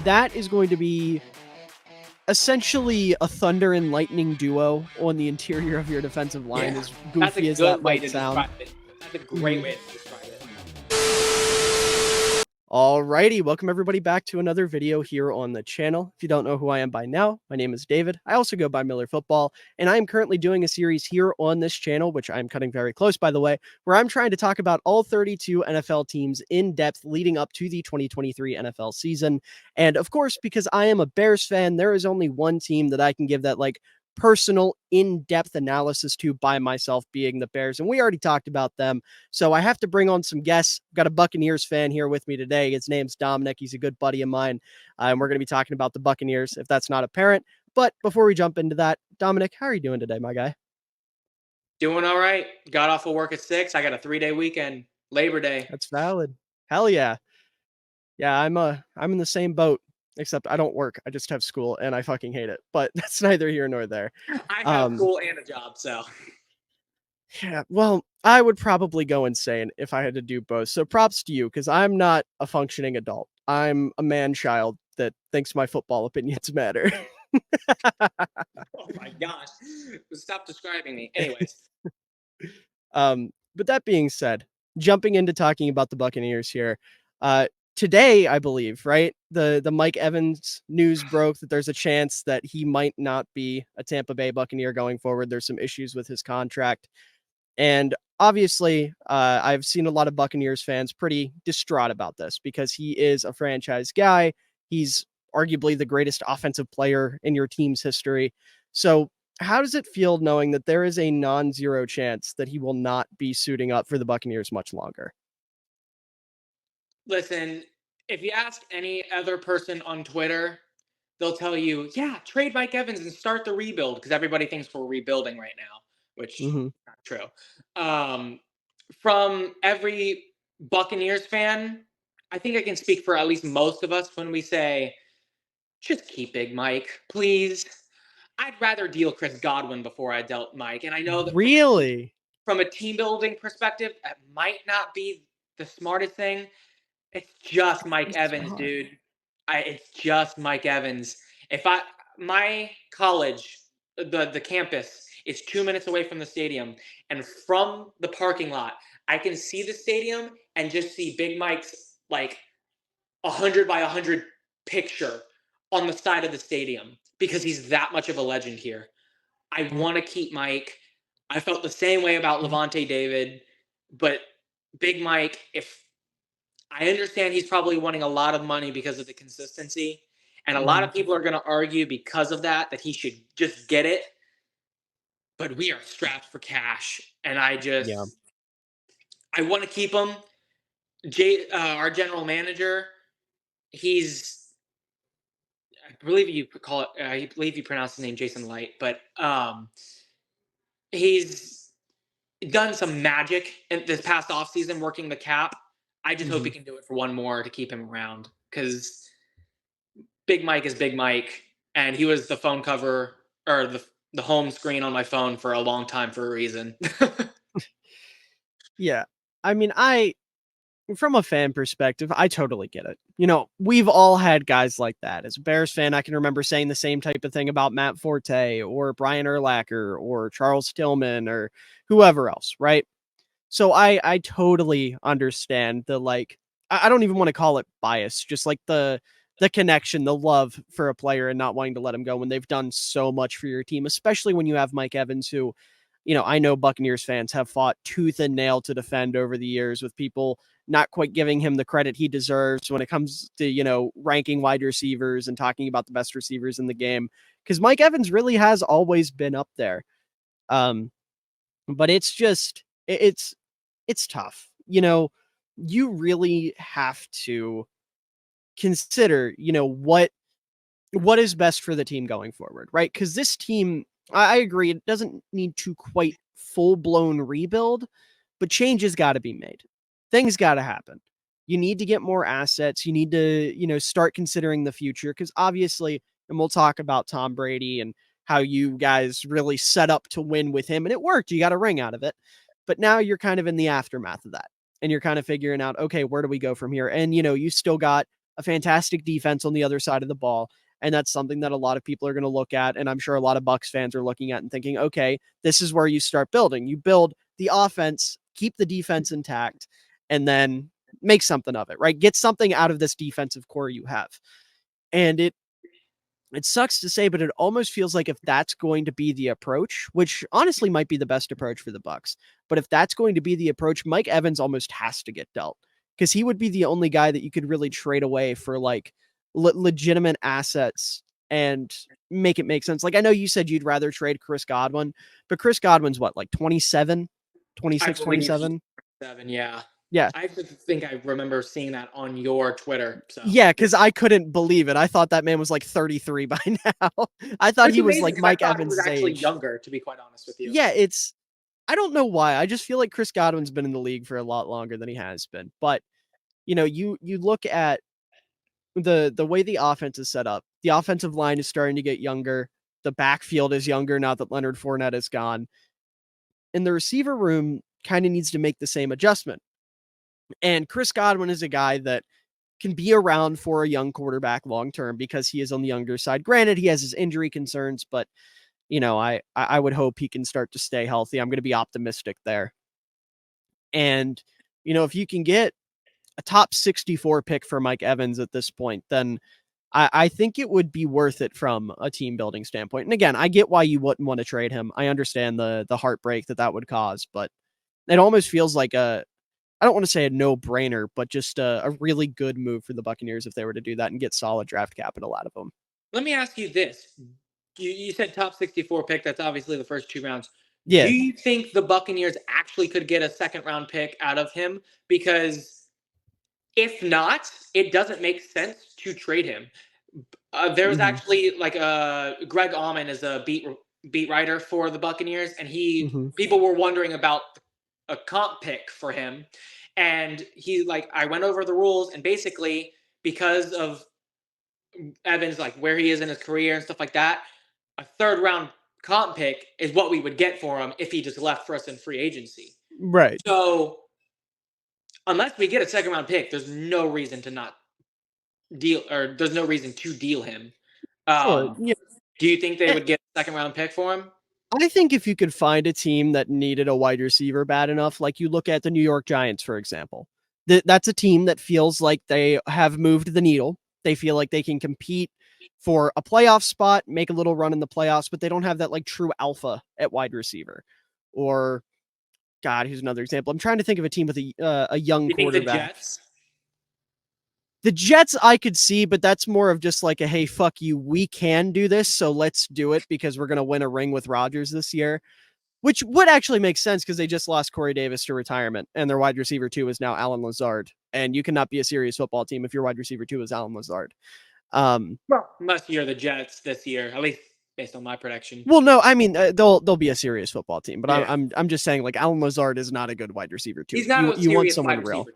that is going to be essentially a thunder and lightning duo on the interior of your defensive line, Yeah, as that's a goofy as that good way might to sound. describe it. That's a great Mhm. way to describe it. Alrighty, welcome everybody back to another video here on the channel. If you don't know who I am by now, my name is David. I also go by Miller Football, and I am currently doing a series here on this channel, which I'm cutting very close, by the way, where I'm trying to talk about all 32 NFL teams in depth leading up to the 2023 NFL season. And of course, because I am a Bears fan, there is only one team that I can give that personal in-depth analysis to by myself, being the Bears, and we already talked about them. So I have to bring on some guests. I've got a Buccaneers fan here with me today. His name's Dominic. He's a good buddy of mine. And we're going to be talking about the Buccaneers, if that's not apparent. But before we jump into that, Dominic, how are you doing today, my guy? Doing all right. Got off of work at 6. I got a 3-day weekend. Labor Day. That's valid. Hell yeah. Yeah, I'm in the same boat, except I don't work. I just have school and I fucking hate it. But that's neither here nor there. I have Um, school and a job, so Yeah, well, I would probably go insane if I had to do both. So props to you, because I'm not a functioning adult. I'm a man child that thinks my football opinions matter. oh my gosh. Stop describing me. Anyways, But that being said, jumping into talking about the Buccaneers here, uh, today I believe, right, the Mike Evans news broke that there's a chance that he might not be a Tampa Bay Buccaneer going forward. There's some issues with his contract. And obviously, I've seen a lot of Buccaneers fans pretty distraught about this because he is a franchise guy. He's arguably the greatest offensive player in your team's history. So, how does it feel knowing that there is a non-zero chance that he will not be suiting up for the Buccaneers much longer? listen, if you ask any other person on Twitter, they'll tell you, yeah, trade Mike Evans and start the rebuild because everybody thinks we're rebuilding right now, which is Hmm. not true. Um, from every Buccaneers fan, I think I can speak for at least most of us when we say, just keep Big Mike, please. I'd rather deal Chris Godwin before I dealt Mike. And I know that Really? from a team building perspective, that might not be the smartest thing. It's just Mike It's Evans, not. dude. It's just Mike Evans. If I my college, the campus is 2 minutes away from the stadium, and from the parking lot, I can see the stadium and just see Big Mike's 100 by 100 picture on the side of the stadium because he's that much of a legend here. I want to keep Mike. I felt the same way about Levante David, but Big Mike, if I understand he's probably wanting a lot of money because of the consistency, and a lot Mhm. of people are going to argue because of that he should just get it. But we are strapped for cash, and Yeah. I want to keep him. Our general manager, he's I believe you call it. I believe you pronounce his name Jason Light, but he's done some magic in this past offseason working the cap. I just hope he Mhm. can do it for one more to keep him around because Big Mike is Big Mike, and he was the phone cover or the home screen on my phone for a long time for a reason. Yeah. I mean, from a fan perspective, I totally get it. We've all had guys like that. As a Bears fan, I can remember saying the same type of thing about Matt Forte or Brian Urlacher or Charles Tillman or whoever else, right? So I totally understand the I don't even want to call it bias, just like the connection, the love for a player and not wanting to let him go when they've done so much for your team, especially when you have Mike Evans, who, I know Buccaneers fans have fought tooth and nail to defend over the years with people not quite giving him the credit he deserves when it comes to, ranking wide receivers and talking about the best receivers in the game. Because Mike Evans really has always been up there. Um, but it's just, it's tough. You really have to consider, what is best for the team going forward, right? Because this team, I agree, it doesn't need to quite full blown rebuild, but change has got to be made. Things got to happen. You need to get more assets. You need to, start considering the future because obviously, and we'll talk about Tom Brady and how you guys really set up to win with him, and it worked. You got a ring out of it, but now you're kind of in the aftermath of that, and you're kind of figuring out, okay, where do we go from here? And you still got a fantastic defense on the other side of the ball. And that's something that a lot of people are going to look at. And I'm sure a lot of Bucs fans are looking at and thinking, okay, this is where you start building. You build the offense, keep the defense intact, and then make something of it, right? Get something out of this defensive core you have. And it sucks to say, but it almost feels like if that's going to be the approach, which honestly might be the best approach for the Bucs, but if that's going to be the approach, Mike Evans almost has to get dealt because he would be the only guy that you could really trade away for like legitimate assets and make it make sense. Like I know you said you'd rather trade Chris Godwin, but Chris Godwin's what, like 27, 26, 27? 7, yeah. Yeah. I think I remember seeing that on your Twitter. So yeah, because I couldn't believe it. I thought that man was like 33 by now. I thought he was like Mike Evans' was actually age. Younger, to be quite honest with you. Yeah, I don't know why. I just feel like Chris Godwin's been in the league for a lot longer than he has been. But you look at the way the offense is set up. The offensive line is starting to get younger. The backfield is younger now that Leonard Fournette is gone. And the receiver room kind of needs to make the same adjustment. And Chris Godwin is a guy that can be around for a young quarterback long term because he is on the younger side. Granted, he has his injury concerns, but I would hope he can start to stay healthy. I'm going to be optimistic there. And if you can get a top 64 pick for Mike Evans at this point, then I think it would be worth it from a team building standpoint. And again, I get why you wouldn't want to trade him. I understand the heartbreak that would cause, but it almost feels like I don't want to say a no-brainer, but just a really good move for the Buccaneers if they were to do that and get solid draft capital out of them. Let me ask you this. You said top 64 pick. That's obviously the first 2 rounds. Yeah. Do you think the Buccaneers actually could get a second-round pick out of him? Because if not, it doesn't make sense to trade him. There's actually like Greg Allman is a beat writer for the Buccaneers, and people were wondering about a comp pick for him, and I went over the rules, and basically because of Evans, like where he is in his career and stuff like that, a 3rd-round comp pick is what we would get for him if he just left for us in free agency. Right. So unless we get a 2nd-round pick, there's no reason to not deal, or there's no reason to deal him. Sure. Yeah. Do you think they would get a 2nd-round pick for him? I think if you could find a team that needed a wide receiver bad enough, like you look at the New York Giants, for example, that's a team that feels like they have moved the needle. They feel like they can compete for a playoff spot, make a little run in the playoffs, but they don't have that like true alpha at wide receiver. Or, God, here's another example. I'm trying to think of a team with a young quarterback. The Jets? The Jets I could see, but that's more of just like a, hey, fuck you, we can do this, so let's do it because we're going to win a ring with Rodgers this year, which would actually make sense because they just lost Corey Davis to retirement, and their wide receiver 2 is now Alan Lazard, and you cannot be a serious football team if your wide receiver 2 is Alan Lazard. Well, unless you're the Jets this year, at least based on my prediction. Well, no, I mean they'll be a serious football team, but yeah. I'm just saying like Alan Lazard is not a good wide receiver 2. He's not you want someone real.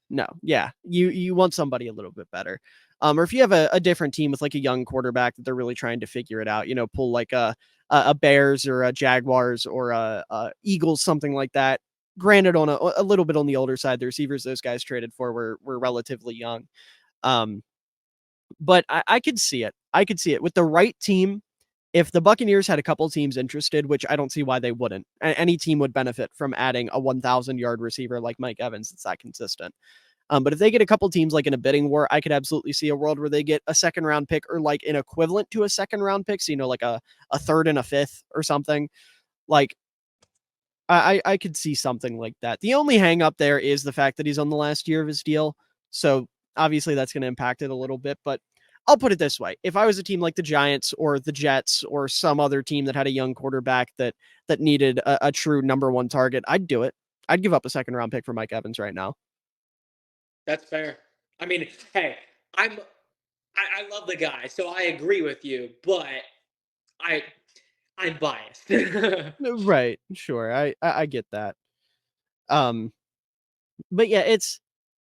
No, yeah, you want somebody a little bit better. Or if you have a different team with like a young quarterback that they're really trying to figure it out, pull like a Bears or a Jaguars or a Eagles, something like that. Granted, on a little bit on the older side, the receivers those guys traded for were relatively young. But I could see it. I could see it with the right team. If the Buccaneers had a couple teams interested, which I don't see why they wouldn't, any team would benefit from adding a 1,000-yard receiver like Mike Evans that's that consistent. But if they get a couple teams like in a bidding war, I could absolutely see a world where they get a 2nd-round pick or like an equivalent to a 2nd-round pick. So, like a 3rd and a 5th or something. Like, I could see something like that. The only hang up there is the fact that he's on the last year of his deal. So obviously that's going to impact it a little bit, but I'll put it this way. If I was a team like the Giants or the Jets or some other team that had a young quarterback that needed a true number 1 target, I'd do it. I'd give up a 2nd-round pick for Mike Evans right now. That's fair. I mean, hey, I love the guy, so I agree with you, but I'm biased. Right. Sure. I get that. But yeah,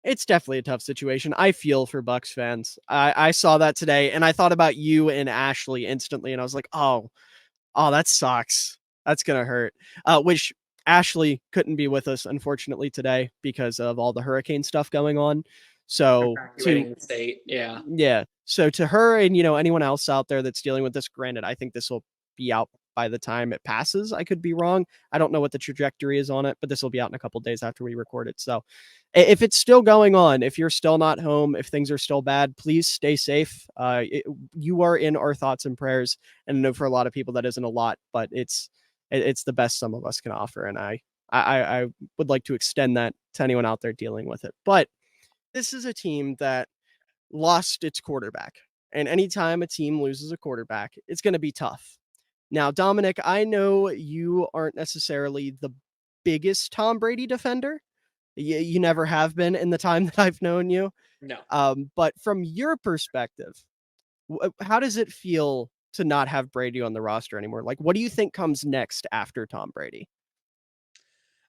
it's definitely a tough situation. I feel for Bucs fans. I saw that today and I thought about you and Ashley instantly. And I was like, oh, that sucks. That's going to hurt. Which Ashley couldn't be with us, unfortunately, today because of all the hurricane stuff going on. So to Evacuating the state. Yeah. yeah. So to her and anyone else out there that's dealing with this, granted, I think this will be out by the time it passes. I could be wrong. I don't know what the trajectory is on it, but this will be out in a couple days after we record it. So if it's still going on, if you're still not home, if things are still bad, please stay safe. You are in our thoughts and prayers. And I know for a lot of people that isn't a lot, but it's the best some of us can offer. And I would like to extend that to anyone out there dealing with it. But this is a team that lost its quarterback. And anytime a team loses a quarterback, it's going to be tough. Now, Dominic, I know you aren't necessarily the biggest Tom Brady defender. You never have been in the time that I've known you. No. But from your perspective, how does it feel to not have Brady on the roster anymore? Like, what do you think comes next after Tom Brady?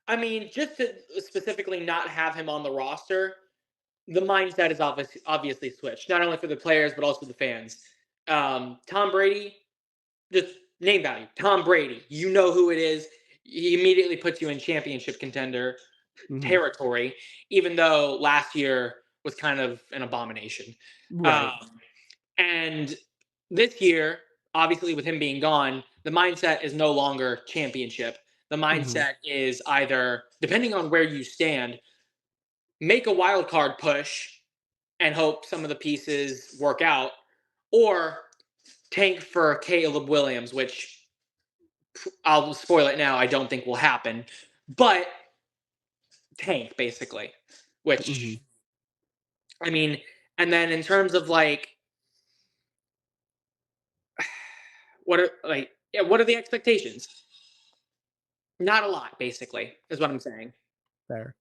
I mean, just to specifically not have him on the roster, the mindset is obviously switched, not only for the players but also the fans. Tom Brady, just name value. Tom Brady, you know who it is. He immediately puts you in championship contender territory, even though last year was kind of an abomination. Right. And this year, obviously, with him being gone, the mindset is no longer championship. The mindset is either, depending on where you stand, make a wild card push and hope some of the pieces work out, or tank for Caleb Williams, which I'll spoil it now, I don't think will happen, but tank basically. Which I mean, and then in terms of like what are the expectations? Not a lot, basically, is what I'm saying. Fair.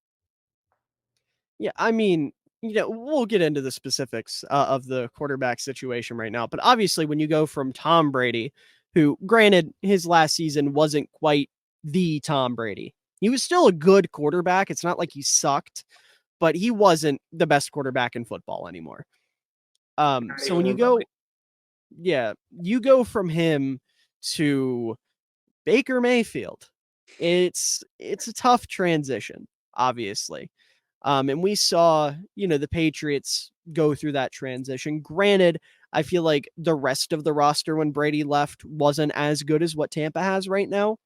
Yeah, I mean, we'll get into the specifics of the quarterback situation right now, but obviously, when you go from Tom Brady, who, granted, his last season wasn't quite the Tom Brady, he was still a good quarterback. It's not like he sucked, but he wasn't the best quarterback in football anymore. Not So even when you remotely. go, yeah, you go from him to Baker Mayfield. It's a tough transition, obviously. And we saw, the Patriots go through that transition. Granted, I feel like the rest of the roster when Brady left wasn't as good as what Tampa has right now.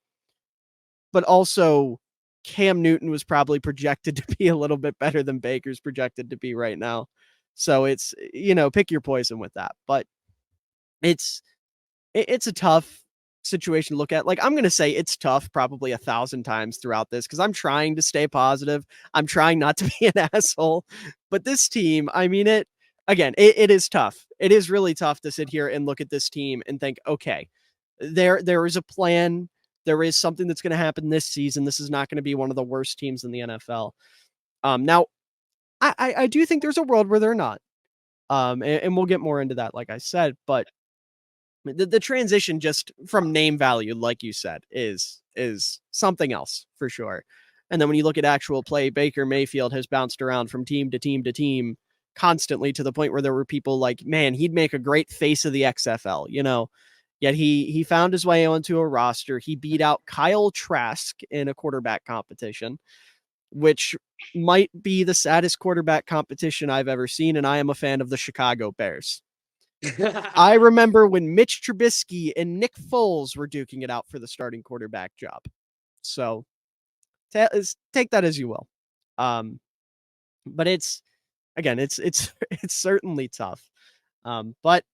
But also, Cam Newton was probably projected to be a little bit better than Baker's projected to be right now. So it's, pick your poison with that. But it's it's a tough situation to look at. Like, I'm gonna say it's tough probably 1,000 times throughout this because I'm trying to stay positive. I'm trying not to be an asshole. But this team, I mean, it is tough. It is really tough to sit here and look at this team and think, okay, there is a plan. There is something that's going to happen this season. This is not going to be one of the worst teams in the NFL. Now, I do think there's a world where they're not. And we'll get more into that, like I said, but the transition just from name value, like you said, is something else for sure. And then when you look at actual play, Baker Mayfield has bounced around from team to team to team constantly to the point where there were people like, man, he'd make a great face of the XFL. Yet he found his way onto a roster. He beat out Kyle Trask in a quarterback competition, which might be the saddest quarterback competition I've ever seen. And I am a fan of the Chicago Bears. I remember when Mitch Trubisky and Nick Foles were duking it out for the starting quarterback job. So take that as you will. But it's again, it's certainly tough. But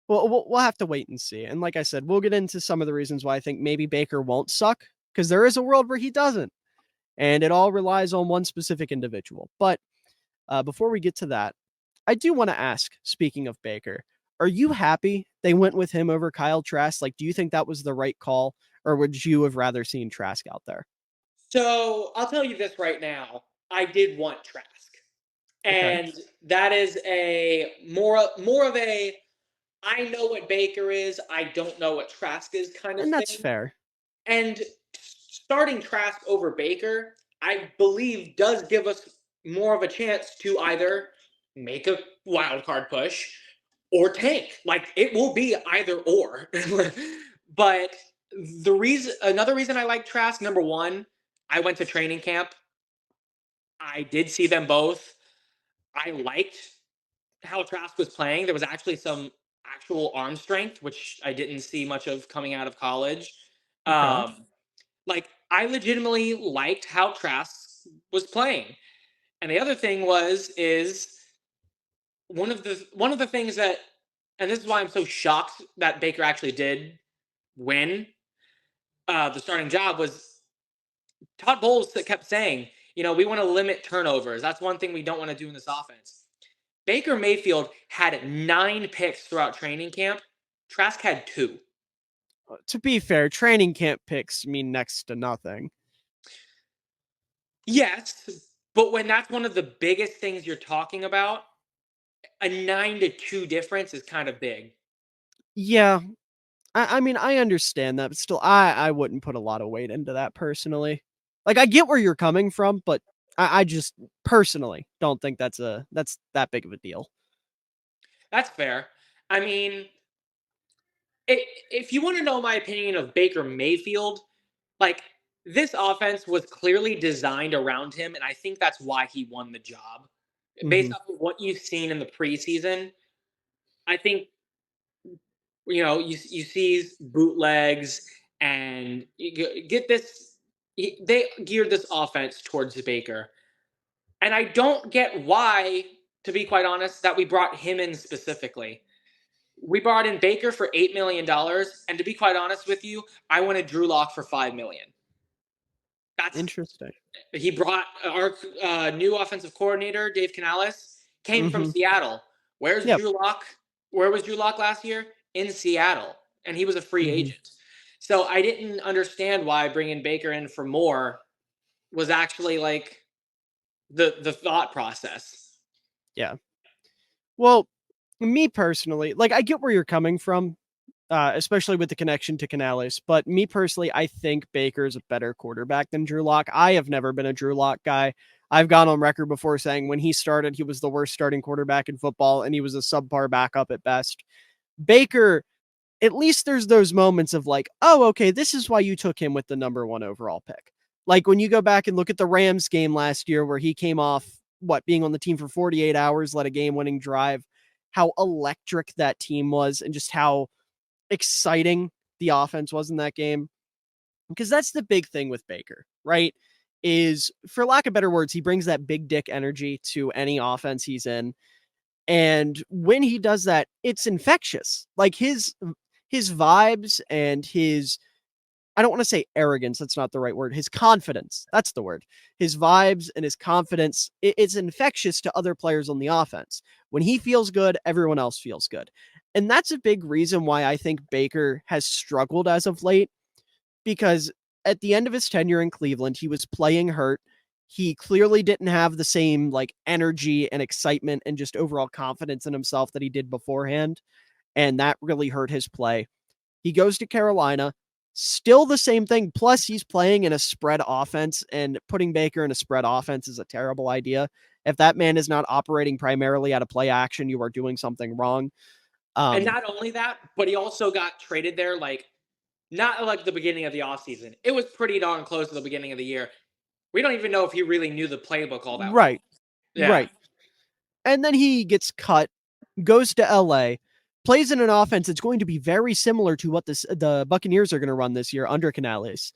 we'll have to wait and see. And like I said, we'll get into some of the reasons why I think maybe Baker won't suck because there is a world where he doesn't, and it all relies on one specific individual. But before we get to that, I do want to ask, speaking of Baker, are you happy they went with him over Kyle Trask? Like, do you think that was the right call, or would you have rather seen Trask out there? So I'll tell you this right now. I did want Trask. Okay. And that is a more of a I know what Baker is, I don't know what Trask is kind of And that's thing. fair. And starting Trask over Baker, I believe, does give us more of a chance to either make a wild card push or tank. Like it will be either or. But another reason I like Trask, number one, I went to training camp. I did see them both. I liked how Trask was playing. There was actually some actual arm strength, which I didn't see much of coming out of college. Okay. Like I legitimately liked how Trask was playing. And the other thing is one of the things that, and this is why I'm so shocked that Baker actually did win the starting job, was Todd Bowles that kept saying, we want to limit turnovers. That's one thing we don't want to do in this offense. Baker Mayfield had 9 picks throughout training camp. Trask had 2. To be fair, training camp picks mean next to nothing. Yes, but when that's one of the biggest things you're talking about, a 9-2 difference is kind of big. Yeah. I mean, I understand that, but still, I wouldn't put a lot of weight into that personally. Like, I get where you're coming from, but I just personally don't think that's that big of a deal. That's fair. I mean, if you want to know my opinion of Baker Mayfield, like this offense was clearly designed around him, and I think that's why he won the job. Based Mhm. off of what you've seen in the preseason, I think you see bootlegs and you get this. They geared this offense towards Baker, and I don't get why, to be quite honest, that we brought him in specifically. We brought in Baker for $8 million, and to be quite honest with you, I wanted Drew Lock for $5 million. That's Interesting. He brought our new offensive coordinator, Dave Canales, came from Mhm. Seattle. Where's Yep. Drew Lock? Where was Drew Lock last year? In Seattle, and he was a free Mhm. agent. So I didn't understand why bringing Baker in for more was actually like the thought process. Yeah. Well, me personally, like I get where you're coming from, especially with the connection to Canales. But me personally, I think Baker's a better quarterback than Drew Lock. I have never been a Drew Lock guy. I've gone on record before saying when he started, he was the worst starting quarterback in football, and he was a subpar backup at best. Baker, at least there's those moments of like, oh, okay, this is why you took him with the number 1 overall pick. Like when you go back and look at the Rams game last year where he came off being on the team for 48 hours, led a game-winning drive, how electric that team was and just how exciting the offense was in that game. Because that's the big thing with Baker, right? Is for lack of better words, he brings that big dick energy to any offense he's in. And when he does that, it's infectious. Like his vibes and his, I don't want to say arrogance, that's not the right word. His confidence, that's the word. His vibes and his confidence, it's infectious to other players on the offense. When he feels good, everyone else feels good. And that's a big reason why I think Baker has struggled as of late, because at the end of his tenure in Cleveland, he was playing hurt. He clearly didn't have the same like energy and excitement and just overall confidence in himself that he did beforehand. And that really hurt his play. He goes to Carolina, still the same thing. Plus, he's playing in a spread offense, and putting Baker in a spread offense is a terrible idea. If that man is not operating primarily out of play action, you are doing something wrong. And Um, not only that, but he also got traded there like not like the beginning of the offseason. It was pretty darn close to the beginning of the year. We don't even know if he really knew the playbook all that well. right, Yeah. right. And then he gets cut, goes to LA, plays in an offense that's going to be very similar to what the Buccaneers are going to run this year under Canales.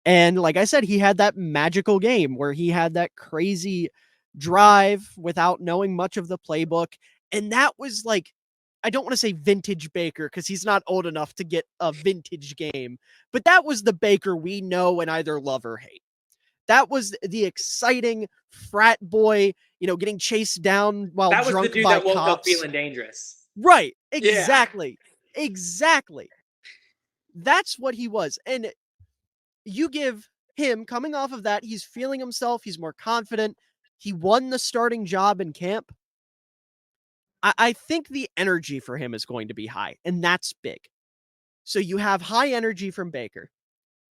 And like I said, he had that magical game where he had that crazy drive without knowing much of the playbook. And that was like, I don't want to say vintage Baker because he's not old enough to get a vintage game, but that was the Baker we know and either love or hate. That was the exciting frat boy, getting chased down while That was the drunk dude by that woke up cops. feeling dangerous. Right. Yeah. Exactly. Exactly. That's what he was. And you give him coming off of that, he's feeling himself, he's more confident. He won the starting job in camp. I think the energy for him is going to be high, and that's big. So you have high energy from Baker.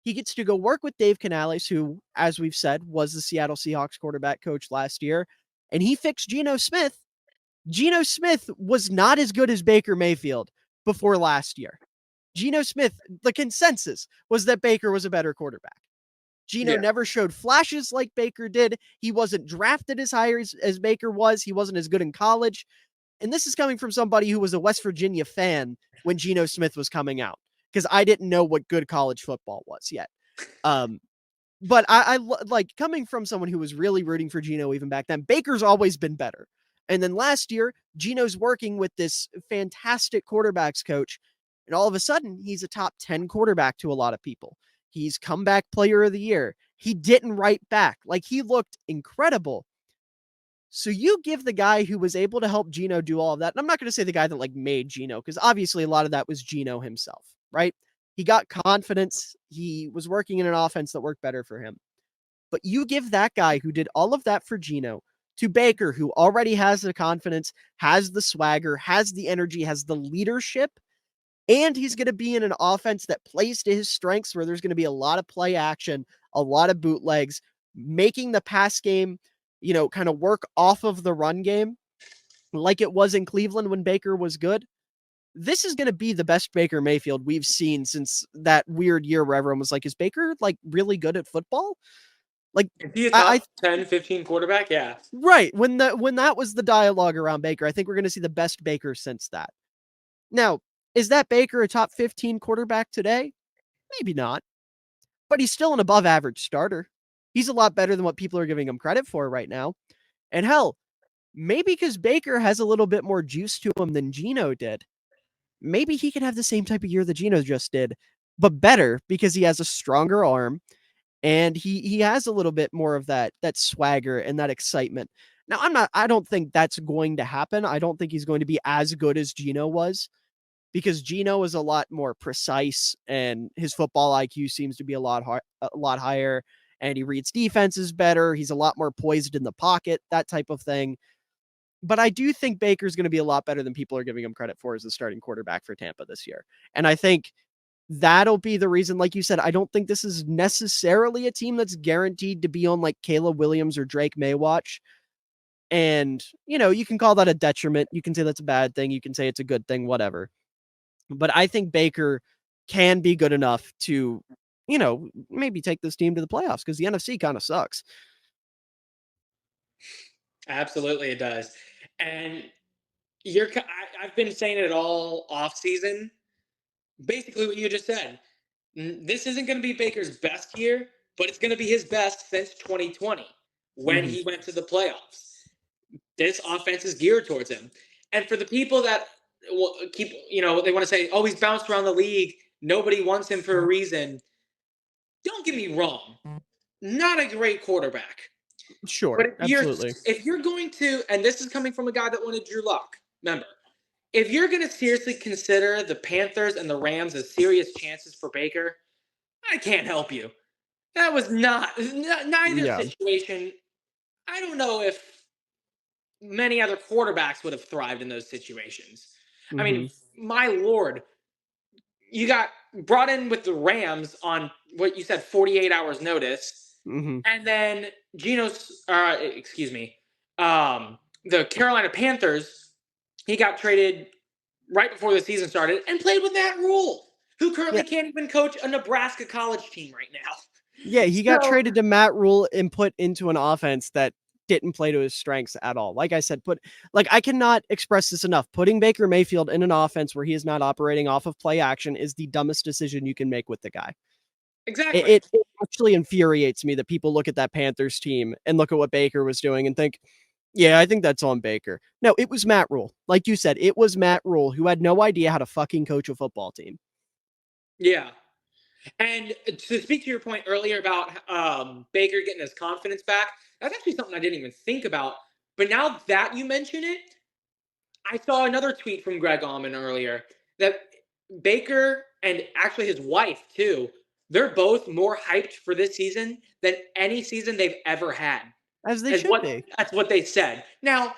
He gets to go work with Dave Canales, who, as we've said, was the Seattle Seahawks quarterback coach last year, and he fixed Geno Smith. Geno Smith was not as good as Baker Mayfield before last year. Geno Smith, the consensus was that Baker was a better quarterback. Geno never showed flashes like Baker did. He wasn't drafted as high as Baker was. He wasn't as good in college. And this is coming from somebody who was a West Virginia fan when Geno Smith was coming out, because I didn't know what good college football was yet. But I like, coming from someone who was really rooting for Geno even back then. Baker's always been better. And then last year, Geno's working with this fantastic quarterbacks coach, and all of a sudden, he's a top 10 quarterback to a lot of people. He's comeback player of the year. He didn't write back. Like, he looked incredible. So you give the guy who was able to help Geno do all of that. And I'm not going to say the guy that like made Geno, because obviously a lot of that was Geno himself, right? He got confidence. He was working in an offense that worked better for him. But you give that guy who did all of that for Geno to Baker, who already has the confidence, has the swagger, has the energy, has the leadership, and he's going to be in an offense that plays to his strengths, where there's going to be a lot of play action, a lot of bootlegs, making the pass game, kind of work off of the run game like it was in Cleveland when Baker was good. This is going to be the best Baker Mayfield we've seen since that weird year where everyone was like, is Baker like really good at football? Like, is he a top 10, 15 quarterback? Yeah. Right. When that was the dialogue around Baker, I think we're going to see the best Baker since that. Now, is that Baker a top 15 quarterback today? Maybe not. But he's still an above average starter. He's a lot better than what people are giving him credit for right now. And hell, maybe because Baker has a little bit more juice to him than Geno did, maybe he can have the same type of year that Geno just did, but better, because he has a stronger arm and he has a little bit more of that swagger and that excitement. Now, I don't think that's going to happen. I don't think he's going to be as good as Geno was, because Geno is a lot more precise and his football IQ seems to be a lot higher, and he reads defenses better. He's a lot more poised in the pocket, that type of thing. But I do think Baker's going to be a lot better than people are giving him credit for as the starting quarterback for Tampa this year. And I think that'll be the reason, like you said, I don't think this is necessarily a team that's guaranteed to be on like Caleb Williams or Drake May watch. And, you can call that a detriment. You can say that's a bad thing. You can say it's a good thing, whatever. But I think Baker can be good enough to, maybe take this team to the playoffs, because the NFC kind of sucks. Absolutely, it does. And I've been saying it all offseason. Basically, what you just said. This isn't going to be Baker's best year, but it's going to be his best since 2020 when he went to the playoffs. This offense is geared towards him. And for the people that keep, they want to say, oh, he's bounced around the league, nobody wants him for a reason. Don't get me wrong. Not a great quarterback. Sure, but absolutely. If you're going to, and this is coming from a guy that wanted Drew Lock, remember, if you're going to seriously consider the Panthers and the Rams as serious chances for Baker, I can't help you. That was neither situation. I don't know if many other quarterbacks would have thrived in those situations. I mean, my Lord, you got brought in with the Rams on what you said, 48 hours notice. And then the Carolina Panthers, he got traded right before the season started and played with Matt Rule, who currently can't even coach a Nebraska college team right now. Yeah, he got traded to Matt Rule and put into an offense that didn't play to his strengths at all. Like I said, I cannot express this enough. Putting Baker Mayfield in an offense where he is not operating off of play action is the dumbest decision you can make with the guy. Exactly. It actually infuriates me that people look at that Panthers team and look at what Baker was doing and think, yeah, I think that's on Baker. No, it was Matt Rule. Like you said, it was Matt Rule, who had no idea how to fucking coach a football team. Yeah. And to speak to your point earlier about Baker getting his confidence back, that's actually something I didn't even think about. But now that you mention it, I saw another tweet from Greg Allman earlier that Baker and actually his wife too, they're both more hyped for this season than any season they've ever had. As they should be. That's what they said. Now,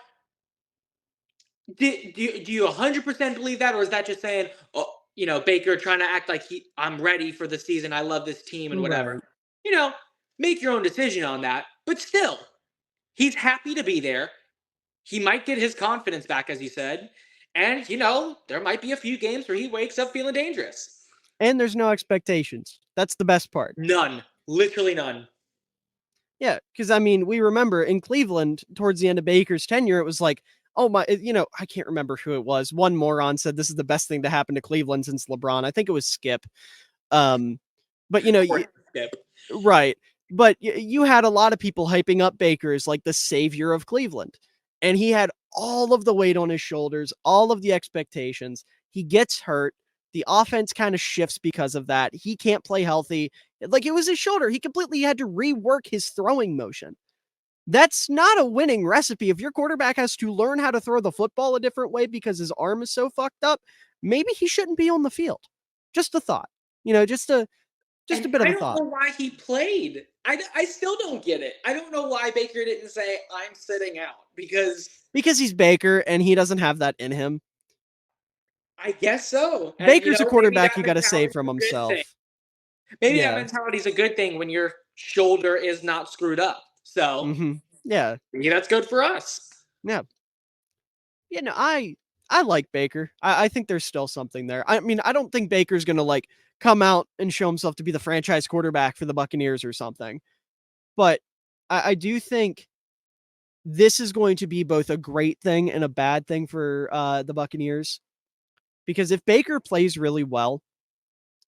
do you 100% believe that, or is that just saying, Baker trying to act like I'm ready for the season, I love this team and whatever? Right. Make your own decision on that. But still, he's happy to be there. He might get his confidence back, as you said. And, there might be a few games where he wakes up feeling dangerous. And there's no expectations. That's the best part. None. Literally none. Yeah, because I mean, we remember in Cleveland towards the end of Baker's tenure, it was like, oh my, I can't remember who it was. One moron said this is the best thing to happen to Cleveland since LeBron. I think it was Skip. Um, but Skip. right. But you had a lot of people hyping up Baker as like the savior of Cleveland. And he had all of the weight on his shoulders, all of the expectations. He gets hurt. The offense kind of shifts because of that. He can't play healthy. Like it was his shoulder. He completely had to rework his throwing motion. That's not a winning recipe. If your quarterback has to learn how to throw the football a different way because his arm is so fucked up, maybe he shouldn't be on the field. Just a thought. Just a bit of I a don't thought. know why he played. I still don't get it. I don't know why Baker didn't say, I'm sitting out. Because He's Baker and he doesn't have that in him. I guess so. And, Baker's a maybe quarterback that you got to save mentality's from a good thing. himself. Maybe that Yeah. mentality is a good thing when your shoulder is not screwed up. So, Yeah. maybe that's good for us. Yeah. I like Baker. I think there's still something there. I mean, I don't think Baker's going to like come out and show himself to be the franchise quarterback for the Buccaneers or something. But I do think this is going to be both a great thing and a bad thing for the Buccaneers. Because if Baker plays really well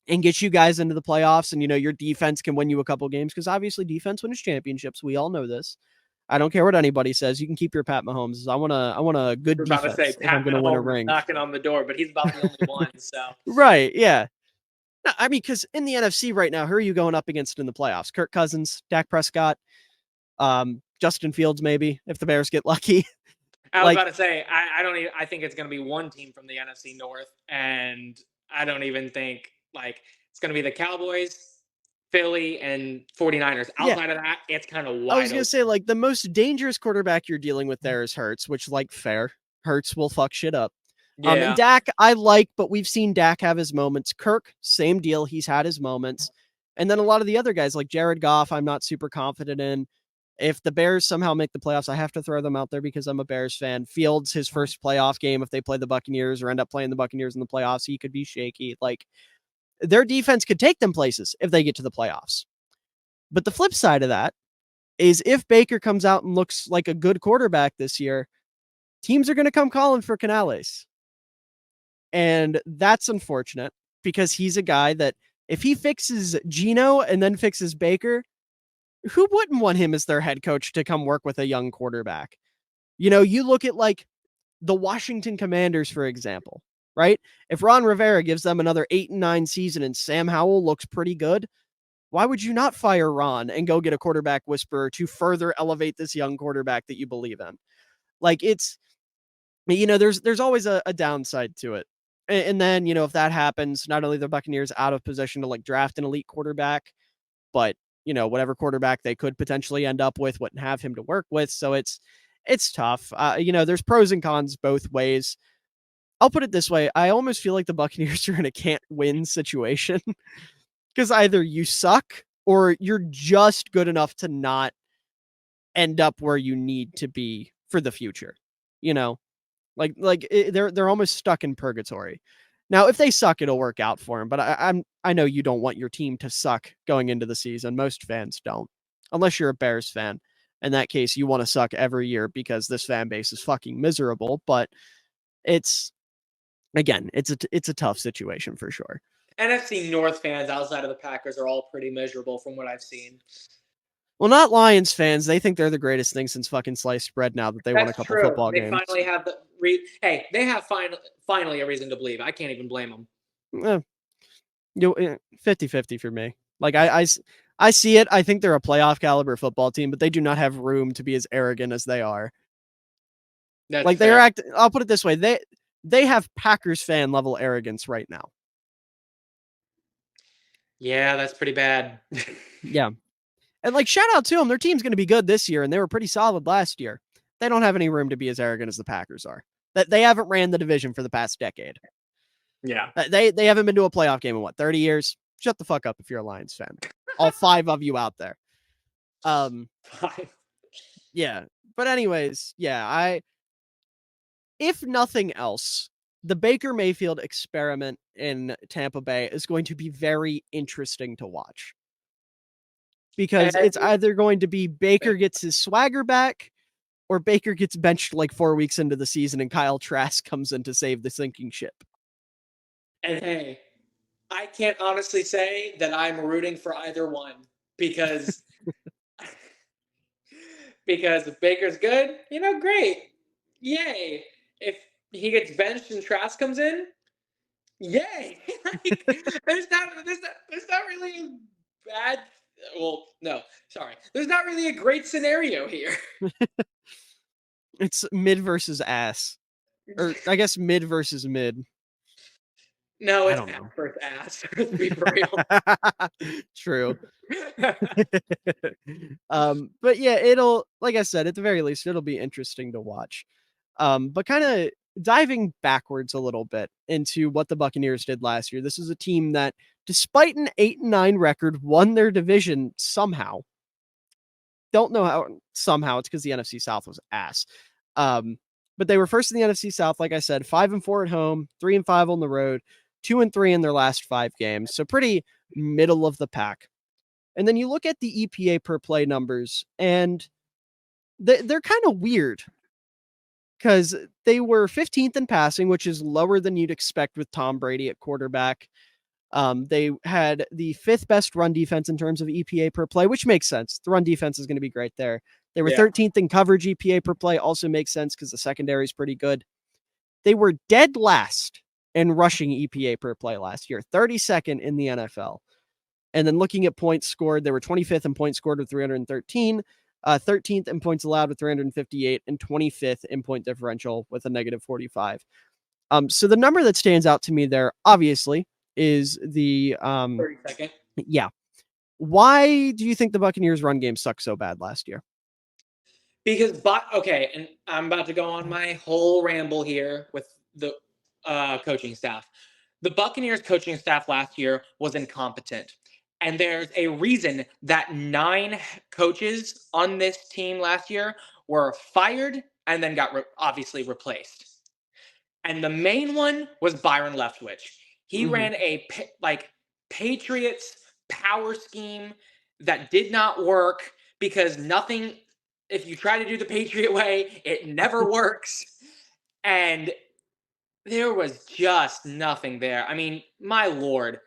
and gets you guys into the playoffs and, your defense can win you a couple games, because obviously defense wins championships. We all know this. I don't care what anybody says. You can keep your Pat Mahomes. I want a good We're about to say defense if I'm Pat going to win a Mahomes is ring. knocking on the door, but he's about the only one. So Right, yeah. No, I mean, because in the NFC right now, who are you going up against in the playoffs? Kirk Cousins, Dak Prescott, Justin Fields, maybe if the Bears get lucky. I was about to say I don't even. I think it's going to be one team from the NFC North, and I don't even think it's going to be the Cowboys, Philly, and 49ers. Outside of that, it's kind of wide I was going open. to say, like, the most dangerous quarterback you're dealing with there is Hurts, which, like, fair. Hurts will fuck shit up. And Dak, I like, but we've seen Dak have his moments. Kirk, same deal. He's had his moments. And then a lot of the other guys, like Jared Goff, I'm not super confident in. If the Bears somehow make the playoffs, I have to throw them out there because I'm a Bears fan. Fields, his first playoff game, if they play the Buccaneers or end up playing the Buccaneers in the playoffs, he could be shaky. Like, their defense could take them places if they get to the playoffs. But the flip side of that is if Baker comes out and looks like a good quarterback this year, teams are going to come calling for Canales. And that's unfortunate because he's a guy that if he fixes Geno and then fixes Baker, who wouldn't want him as their head coach to come work with a young quarterback? You look at like the Washington Commanders, for example, right? If Ron Rivera gives them another 8-9 season and Sam Howell looks pretty good, why would you not fire Ron and go get a quarterback whisperer to further elevate this young quarterback that you believe in? Like there's always a downside to it. And then, if that happens, not only the Buccaneers out of position to like draft an elite quarterback, but whatever quarterback they could potentially end up with wouldn't have him to work with. So it's tough. There's pros and cons both ways. I'll put it this way. I almost feel like the Buccaneers are in a can't win situation because either you suck or you're just good enough to not end up where you need to be for the future. They're almost stuck in purgatory. Now, if they suck, it'll work out for them. But I know you don't want your team to suck going into the season. Most fans don't, unless you're a Bears fan. In that case, you want to suck every year because this fan base is fucking miserable. But it's a tough situation for sure. NFC North fans outside of the Packers are all pretty miserable from what I've seen. Well, not Lions fans. They think they're the greatest thing since fucking sliced bread now that they won a couple football games. They finally have they have finally a reason to believe. I can't even blame them. 50-50 for me. Like I see it. I think they're a playoff caliber football team, but they do not have room to be as arrogant as they are. That's like fair. I'll put it this way. They have Packers fan level arrogance right now. Yeah, that's pretty bad. Yeah. And like shout out to them. Their team's going to be good this year and they were pretty solid last year. They don't have any room to be as arrogant as the Packers are. That they haven't ran the division for the past decade. Yeah. They haven't been to a playoff game in 30 years? Shut the fuck up if you're a Lions fan. All 5 of you out there. 5. Yeah. But anyways, yeah, if nothing else, the Baker Mayfield experiment in Tampa Bay is going to be very interesting to watch. because it's either going to be Baker gets his swagger back or Baker gets benched like 4 weeks into the season and Kyle Trask comes in to save the sinking ship. And hey, I can't honestly say that I'm rooting for either one because if Baker's good, great. Yay. If he gets benched and Trask comes in, yay. Like, there's not really a bad, well, no, sorry. There's not really a great scenario here. It's mid versus ass. Or I guess mid versus mid. No, I it's don't know. first ass. Let's be for real. True. But yeah, it'll, like I said, at the very least, it'll be interesting to watch. But kind of diving backwards a little bit into what the Buccaneers did last year. This is a team that, despite an 8-9 record, won their division somehow. Don't know how somehow. It's because the NFC South was ass. But they were first in the NFC South, like I said, 5-4 at home, 3-5 on the road, 2-3 in their last 5 games. So pretty middle of the pack. And then you look at the EPA per play numbers, and they're kind of weird because they were 15th in passing, which is lower than you'd expect with Tom Brady at quarterback. They had the 5th best run defense in terms of EPA per play, which makes sense. The run defense is going to be great there. They were 13th in coverage EPA per play, also makes sense because the secondary is pretty good. They were dead last in rushing EPA per play last year, 32nd in the NFL. And then looking at points scored, they were 25th in points scored with 313, 13th in points allowed with 358, and 25th in point differential with a negative 45. So the number that stands out to me there, obviously, is the 32nd. Yeah. Why do you think the Buccaneers run game sucked so bad last year? Because, okay, and I'm about to go on my whole ramble here with the coaching staff. The Buccaneers coaching staff last year was incompetent. And there's a reason that 9 coaches on this team last year were fired and then got obviously replaced. And the main one was Byron Leftwich. He ran a Patriots power scheme that did not work because nothing, if you try to do the Patriot way, it never works. And there was just nothing there. I mean, my Lord,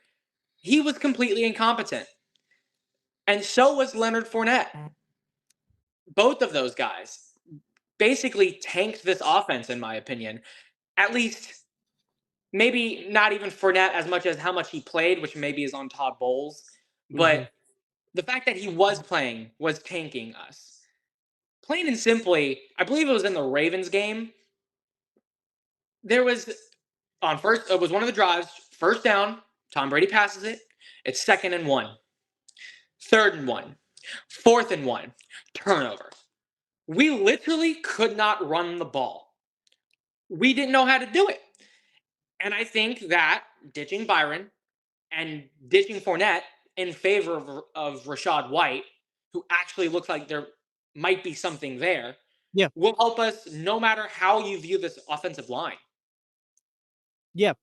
he was completely incompetent. And so was Leonard Fournette. Both of those guys basically tanked this offense, in my opinion. At least, maybe not even Fournette as much as how much he played, which maybe is on Todd Bowles. But the fact that he was playing was tanking us. Plain and simply, I believe it was in the Ravens game. There was it was one of the drives, first down, Tom Brady passes it. It's 2nd and 1. 3rd and 1. 4th and 1. Turnover. We literally could not run the ball. We didn't know how to do it. And I think that ditching Byron and ditching Fournette in favor of Rachaad White, who actually looks like there might be something there, will help us no matter how you view this offensive line. Yeah.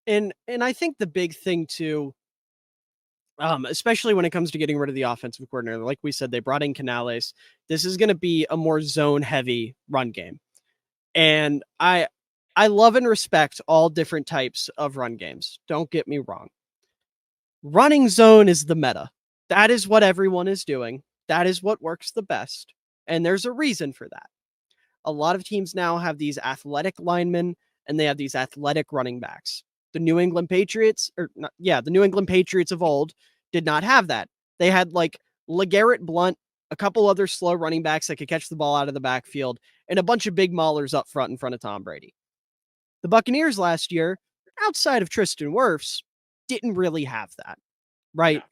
And I think the big thing too, especially when it comes to getting rid of the offensive coordinator, like we said, they brought in Canales. This is going to be a more zone heavy run game. And I love and respect all different types of run games. Don't get me wrong. Running zone is the meta. That is what everyone is doing. That is what works the best. And there's a reason for that. A lot of teams now have these athletic linemen and they have these athletic running backs. The New England Patriots, the New England Patriots of old did not have that. They had like LeGarrette Blount, a couple other slow running backs that could catch the ball out of the backfield, and a bunch of big maulers up front in front of Tom Brady. The Buccaneers last year, outside of Tristan Wirfs, didn't really have that, right?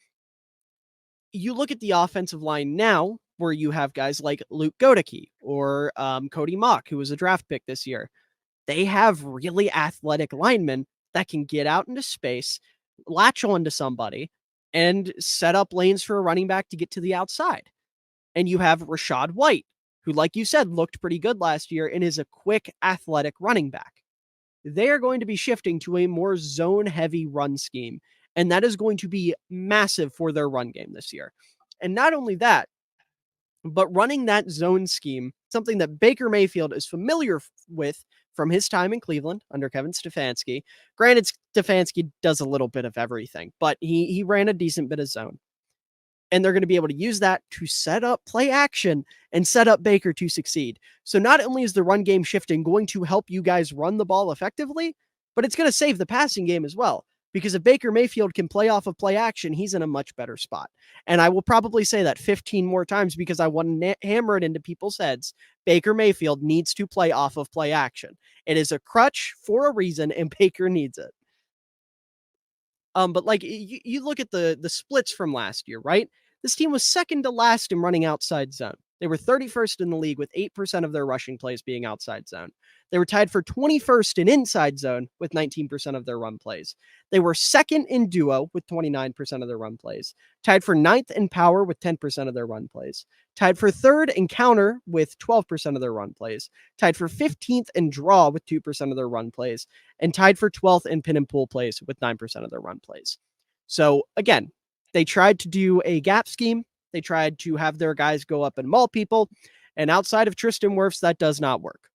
Yeah. You look at the offensive line now, where you have guys like Luke Goedeke or Cody Mock, who was a draft pick this year. They have really athletic linemen that can get out into space, latch onto somebody, and set up lanes for a running back to get to the outside. And you have Rachaad White, who, like you said, looked pretty good last year and is a quick, athletic running back. They are going to be shifting to a more zone-heavy run scheme, and that is going to be massive for their run game this year. And not only that, but running that zone scheme, something that Baker Mayfield is familiar with from his time in Cleveland under Kevin Stefanski. Granted, Stefanski does a little bit of everything, but he ran a decent bit of zone. And they're going to be able to use that to set up play action and set up Baker to succeed. So not only is the run game shifting going to help you guys run the ball effectively, but it's going to save the passing game as well. Because if Baker Mayfield can play off of play action, he's in a much better spot. And I will probably say that 15 more times because I want to hammer it into people's heads. Baker Mayfield needs to play off of play action. It is a crutch for a reason, and Baker needs it. But like you look at the splits from last year, right? This team was second to last in running outside zone. They were 31st in the league with 8% of their rushing plays being outside zone. They were tied for 21st in inside zone with 19% of their run plays. They were second in duo with 29% of their run plays. Tied for ninth in power with 10% of their run plays. Tied for third in counter with 12% of their run plays. Tied for 15th in draw with 2% of their run plays. And tied for 12th in pin and pull plays with 9% of their run plays. So again, they tried to do a gap scheme. They tried to have their guys go up and maul people. And outside of Tristan Wirfs, that does not work.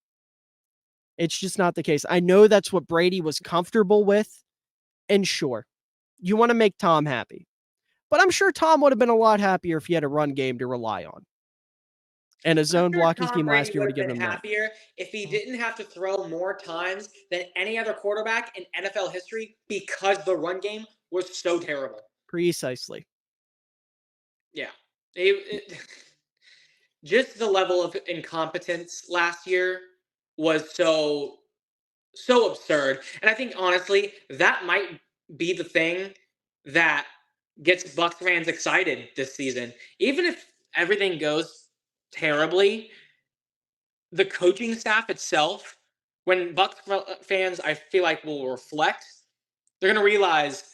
It's just not the case. I know that's what Brady was comfortable with. And sure, you want to make Tom happy. But I'm sure Tom would have been a lot happier if he had a run game to rely on. And a zone blocking scheme last year would have given him that. Happier if he didn't have to throw more times than any other quarterback in NFL history because the run game was so terrible. Precisely. Yeah. Just the level of incompetence last year was so absurd. And I think, honestly, that might be the thing that gets Bucs fans excited this season. Even if everything goes terribly, the coaching staff itself, when Bucs fans, I feel like, will reflect, they're going to realize,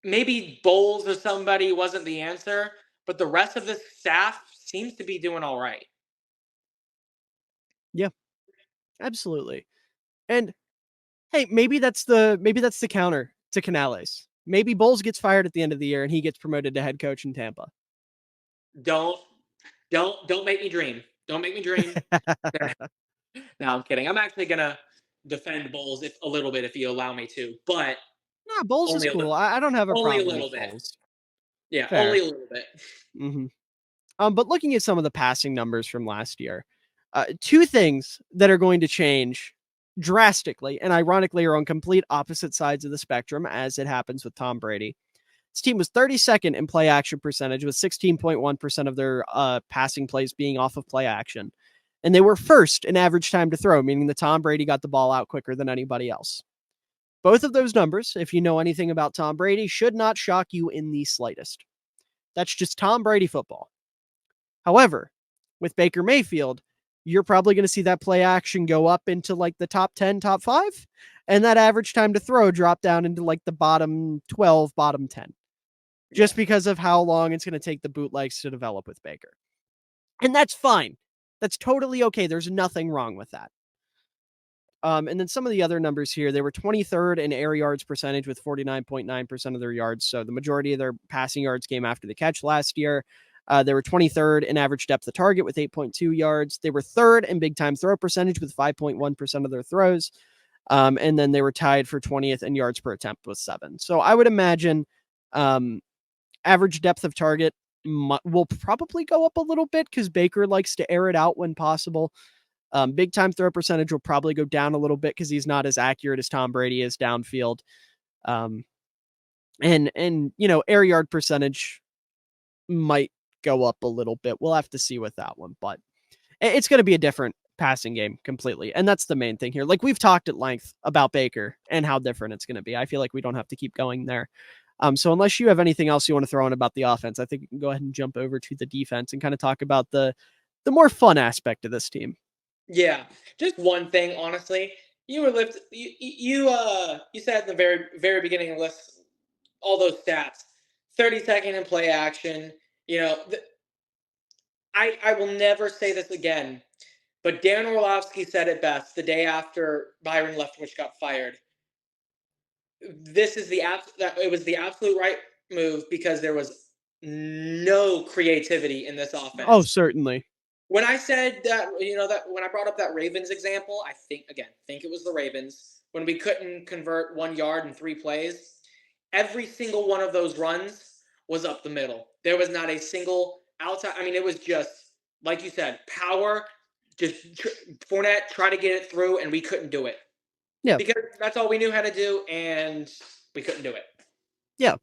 maybe Bowles or somebody wasn't the answer, but the rest of the staff seems to be doing all right. Yeah, absolutely. And hey, maybe that's the counter to Canales. Maybe Bowles gets fired at the end of the year and he gets promoted to head coach in Tampa. Don't make me dream. Don't make me dream. No, I'm kidding. I'm actually gonna defend Bowles a little bit if you allow me to, but nah, Bowles is cool. I don't have a only problem a little with bit. Bowles. Yeah, Fair. only a little bit. Mm-hmm. But looking at some of the passing numbers from last year, two things that are going to change drastically and ironically are on complete opposite sides of the spectrum as it happens with Tom Brady. This team was 32nd in play action percentage with 16.1% of their passing plays being off of play action. And they were first in average time to throw, meaning that Tom Brady got the ball out quicker than anybody else. Both of those numbers, if you know anything about Tom Brady, should not shock you in the slightest. That's just Tom Brady football. However, with Baker Mayfield, you're probably going to see that play action go up into like the top 10, top 5, and that average time to throw drop down into like the bottom 12, bottom 10. Just because of how long it's going to take the bootlegs to develop with Baker. And that's fine. That's totally okay. There's nothing wrong with that. And then some of the other numbers here, they were 23rd in air yards percentage with 49.9% of their yards. So the majority of their passing yards came after the catch last year. They were 23rd in average depth of target with 8.2 yards. They were third in big time throw percentage with 5.1% of their throws. And then they were tied for 20th in yards per attempt with 7. So I would imagine average depth of target will probably go up a little bit because Baker likes to air it out when possible. Big time throw percentage will probably go down a little bit because he's not as accurate as Tom Brady is downfield. And air yard percentage might go up a little bit. We'll have to see with that one, but it's going to be a different passing game completely. And that's the main thing here. Like we've talked at length about Baker and how different it's going to be. I feel like we don't have to keep going there. So unless you have anything else you want to throw in about the offense, I think we can go ahead and jump over to the defense and kind of talk about the more fun aspect of this team. Yeah, just one thing, honestly. You were you said at the very beginning of the list all those stats. 32nd in play action. I will never say this again, but Dan Orlovsky said it best the day after Byron Leftwich got fired. It was the absolute right move because there was no creativity in this Oh, offense. certainly. When I said that, that when I brought up that Ravens example, I think it was the Ravens when we couldn't convert 1 yard in 3 plays. Every single one of those runs was up the middle. There was not a single outside. I mean, it was just like you said, power. Just Fournette try to get it through, and we couldn't do it Yeah. because that's all we knew how to do, and we couldn't do it. Yeah.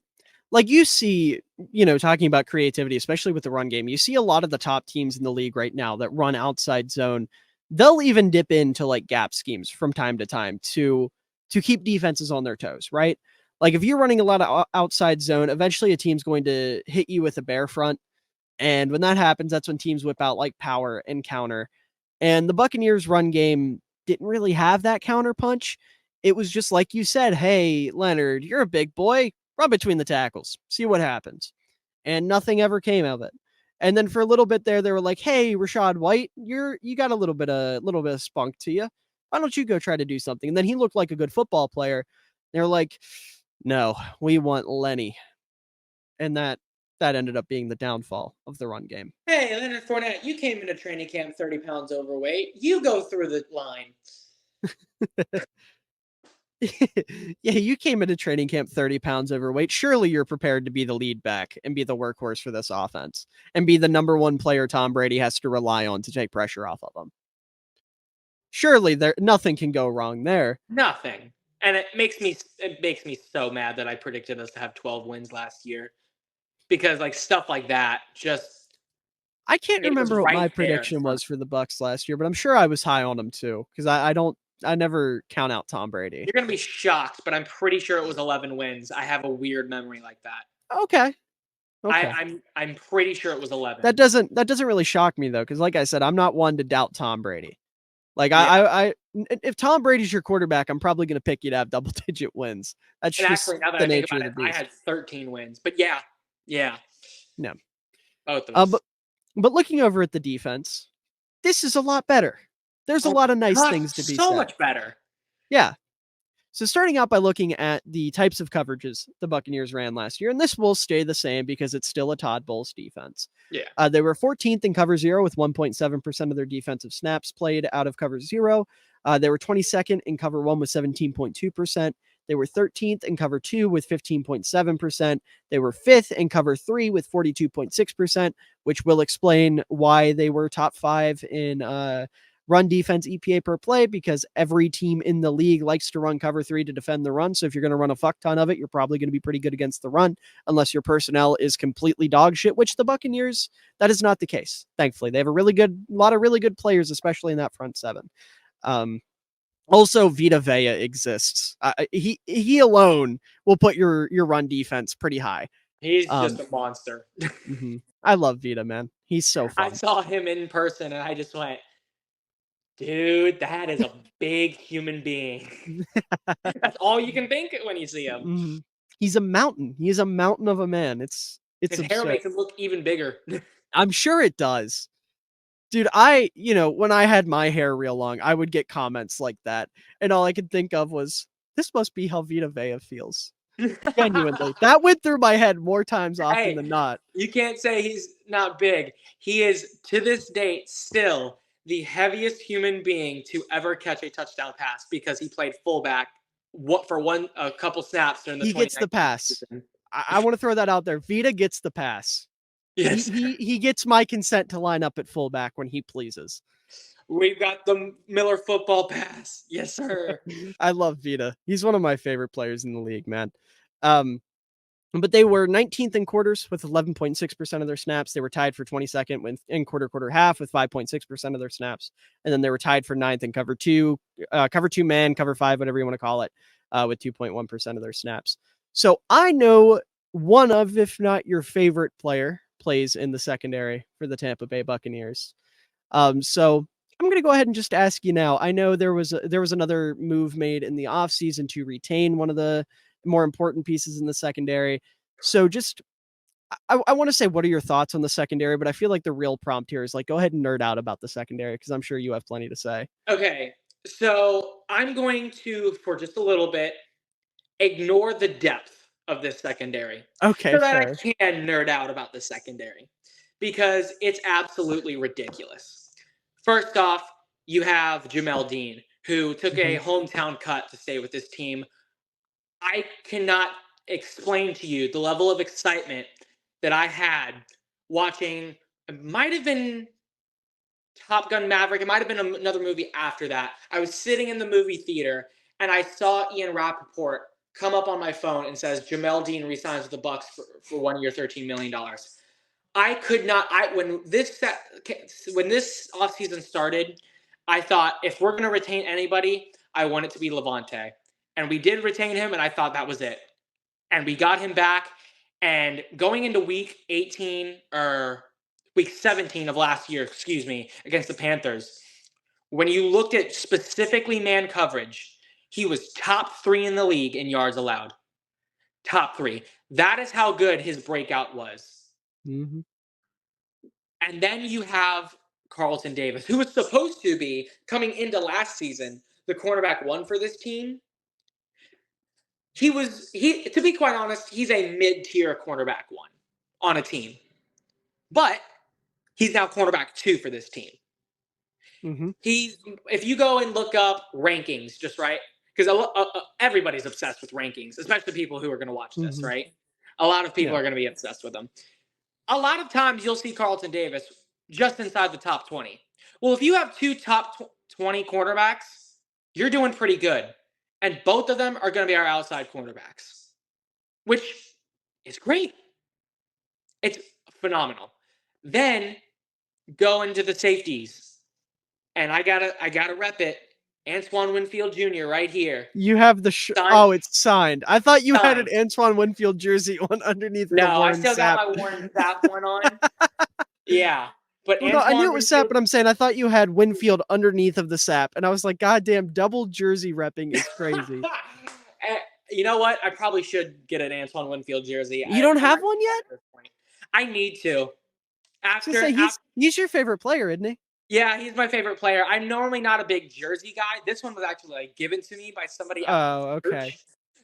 Like you see, talking about creativity, especially with the run game, you see a lot of the top teams in the league right now that run outside zone. They'll even dip into like gap schemes from time to time to keep defenses on their toes, right? Like if you're running a lot of outside zone, eventually a team's going to hit you with a bear front. And when that happens, that's when teams whip out like power and counter. And the Buccaneers run game didn't really have that counter punch. It was just like you said, hey, Leonard, you're a big boy. Run between the tackles. See what happens. And nothing ever came of it. And then for a little bit there, they were like, hey, Rashad White, you got a little bit of spunk to you. Why don't you go try to do something? And then he looked like a good football player. They're like, no, we want Lenny. And that ended up being the downfall of the run game. Hey, Leonard Fournette, you came into training camp 30 pounds overweight. You go through the line. Yeah, you came into training camp 30 pounds overweight. Surely you're prepared to be the lead back and be the workhorse for this offense and be the number one player Tom Brady has to rely on to take pressure off of him. Surely nothing can go wrong there. Nothing. And it makes me so mad that I predicted us to have 12 wins last year. Because like stuff like that just I can't it was remember what my right there. prediction was for the Bucks last year, but I'm sure I was high on them too because I never count out Tom Brady. You're going to be shocked, but I'm pretty sure it was 11 wins. I have a weird memory like that. Okay. I'm pretty sure it was 11. That doesn't really shock me though, because like I said, I'm not one to doubt Tom Brady. Like yeah. If Tom Brady's your quarterback, I'm probably going to pick you to have double-digit wins. That's and just actually, now that the nature of the beast. I had 13 wins, but yeah. No, both of us. But looking over at the defense, this is a lot better. There's a lot of nice things to be said. So much better. Yeah. So starting out by looking at the types of coverages the Buccaneers ran last year, and this will stay the same because it's still a Todd Bowles defense. Yeah. They were 14th in cover zero with 1.7% of their defensive snaps played out of cover zero. They were 22nd in cover one with 17.2%. They were 13th in cover two with 15.7%. They were 5th in cover three with 42.6%, which will explain why they were top 5 in run defense EPA per play, because every team in the league likes to run cover 3 to defend the run. So if you're going to run a fuck ton of it, you're probably going to be pretty good against the run, unless your personnel is completely dog shit, which the Buccaneers, that is not the case. Thankfully, they have a lot of really good players, especially in that front seven. Also, Vita Vea exists. He alone will put your run defense pretty high. He's just a monster. Mm-hmm. I love Vita, man. He's so fun. I saw him in person and I just went, dude, that is a big human being. That's all you can think when you see him. Mm-hmm. He's a mountain. He's a mountain of a man. His absurd. Hair makes him look even bigger. I'm sure it does. Dude, when I had my hair real long, I would get comments like that. And all I could think of was, this must be how Vita Vea feels. Genuinely. That went through my head more times often than not. You can't say he's not big. He is, to this date, still the heaviest human being to ever catch a touchdown pass because he played fullback for a couple snaps during the. He gets the pass. I want to throw that out there. Vita gets the pass. Yes, he gets my consent to line up at fullback when he pleases. We've got the Miller football pass. Yes, sir. I love Vita. He's one of my favorite players in the league, man. But they were 19th in quarters with 11.6% of their snaps. They were tied for 22nd in quarter half with 5.6% of their snaps. And then they were tied for 9th in cover two man, cover 5, whatever you want to call it, with 2.1% of their snaps. So I know one of, if not your favorite player, plays in the secondary for the Tampa Bay Buccaneers. So I'm going to go ahead and just ask you now. I know there was another move made in the offseason to retain one of the more important pieces in the secondary. So just, I want to say, what are your thoughts on the secondary? But I feel like the real prompt here is like, go ahead and nerd out about the secondary, because I'm sure you have plenty to say. Okay. So I'm going to, for just a little bit, ignore the depth of this secondary Okay, so that I fair. can nerd out about the secondary because it's absolutely ridiculous. First off, you have Jamel Dean, who took a hometown cut to stay with this team. I cannot explain to you the level of excitement that I had watching. It might have been Top Gun Maverick. It might have been another movie after that. I was sitting in the movie theater and I saw Ian Rappaport come up on my phone and says Jamel Dean resigns with the Bucks for 1 year, $13 million. I could not. When this offseason started, I thought if we're going to retain anybody, I want it to be Levante, and we did retain him, and I thought that was it. And we got him back, and going into week 18 or week 17 of last year, against the Panthers, when you looked at specifically man coverage, he was top 3 in the league in yards allowed. Top 3. That is how good his breakout was. Mm-hmm. And then you have Carlton Davis, who was supposed to be coming into last season the cornerback 1 for this team. To be quite honest, he's a mid-tier cornerback 1 on a team. But he's now cornerback 2 for this team. Mm-hmm. If you go and look up rankings, just right, because everybody's obsessed with rankings, especially people who are going to watch this, right? A lot of people are going to be obsessed with them. A lot of times you'll see Carlton Davis just inside the top 20. Well, if you have 2 top 20 quarterbacks, you're doing pretty good. And both of them are going to be our outside cornerbacks, which is great. It's phenomenal. Then go into the safeties. And I gotta rep it. Antoine Winfield Jr. right here. You have the oh, it's signed. I thought you had an Antoine Winfield jersey on underneath the No, I Warren still Sapp. got my Warren Sapp one on. Yeah. But well, no, I knew it was Sapp, but I'm saying I thought you had Winfield underneath of the Sapp, and I was like, God damn, double jersey repping is crazy. You know what? I probably should get an Antoine Winfield jersey. You don't have one yet? I need to. He's your favorite player, isn't he? Yeah, he's my favorite player. I'm normally not a big jersey guy. This one was actually given to me by somebody else. Oh, okay.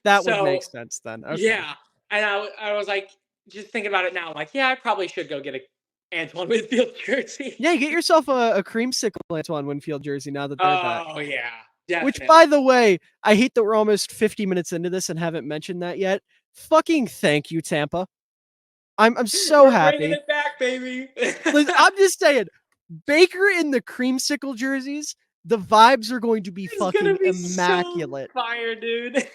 That would make sense then. Okay. Yeah. And I was like, just thinking about it now, I'm like, yeah, I probably should go get a Antoine Winfield jersey. Yeah, get yourself a creamsicle Antoine Winfield jersey now that they're back. Oh, yeah. Definitely. Which, by the way, I hate that we're almost 50 minutes into this and haven't mentioned that yet. Fucking thank you, Tampa. I'm so happy. Bringing it back, baby. I'm just saying, Baker in the creamsicle jerseys, the vibes are going to be fucking immaculate. So fire, dude.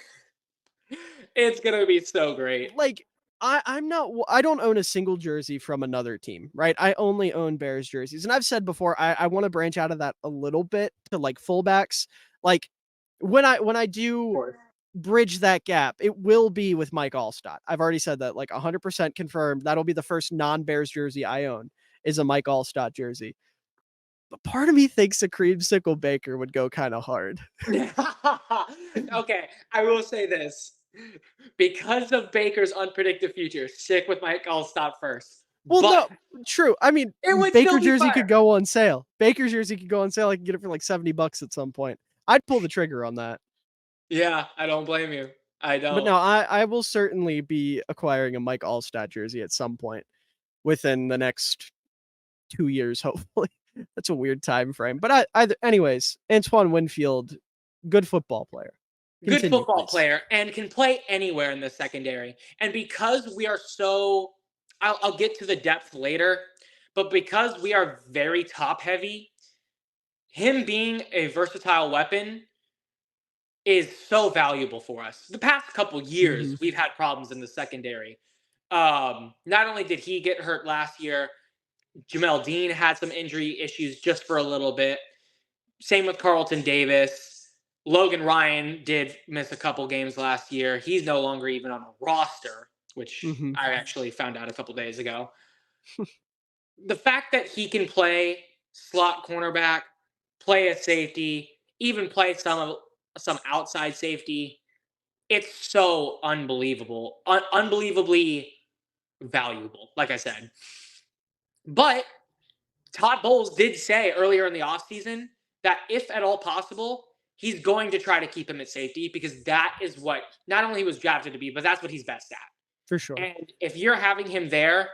It's gonna be so great. Like, I don't own a single jersey from another team, right? I only own Bears jerseys. And I've said before, I want to branch out of that a little bit to like fullbacks. Like when I do bridge that gap, it will be with Mike Allstott. I've already said that, like 100% confirmed. That'll be the first non-Bears jersey I own is a Mike Allstott jersey. But part of me thinks a creamsicle Baker would go kind of hard. Okay, I will say this. Because of Baker's unpredictable future, stick with Mike Allstott first. Well, no, true. I mean, Baker jersey could go on sale. Baker's jersey could go on sale. I can get it for like $70 at some point. I'd pull the trigger on that. Yeah, I don't blame you. I don't. But no, I will certainly be acquiring a Mike Allstott jersey at some point within the next 2 years, hopefully. That's a weird time frame. But anyways, Antoine Winfield, good football player. Good football player and can play anywhere in the secondary. And because we are so, I'll get to the depth later, but because we are very top heavy, him being a versatile weapon is so valuable for us. The past couple years, we've had problems in the secondary. Not only did he get hurt last year, Jamel Dean had some injury issues just for a little bit. Same with Carlton Davis. Logan Ryan did miss a couple games last year. He's no longer even on the roster, which I actually found out a couple days ago. The fact that he can play slot cornerback, play a safety, even play some outside safety, it's so unbelievable. Unbelievably valuable, like I said. But Todd Bowles did say earlier in the offseason that if at all possible, he's going to try to keep him at safety because that is what not only he was drafted to be, but that's what he's best at. For sure. And if you're having him there,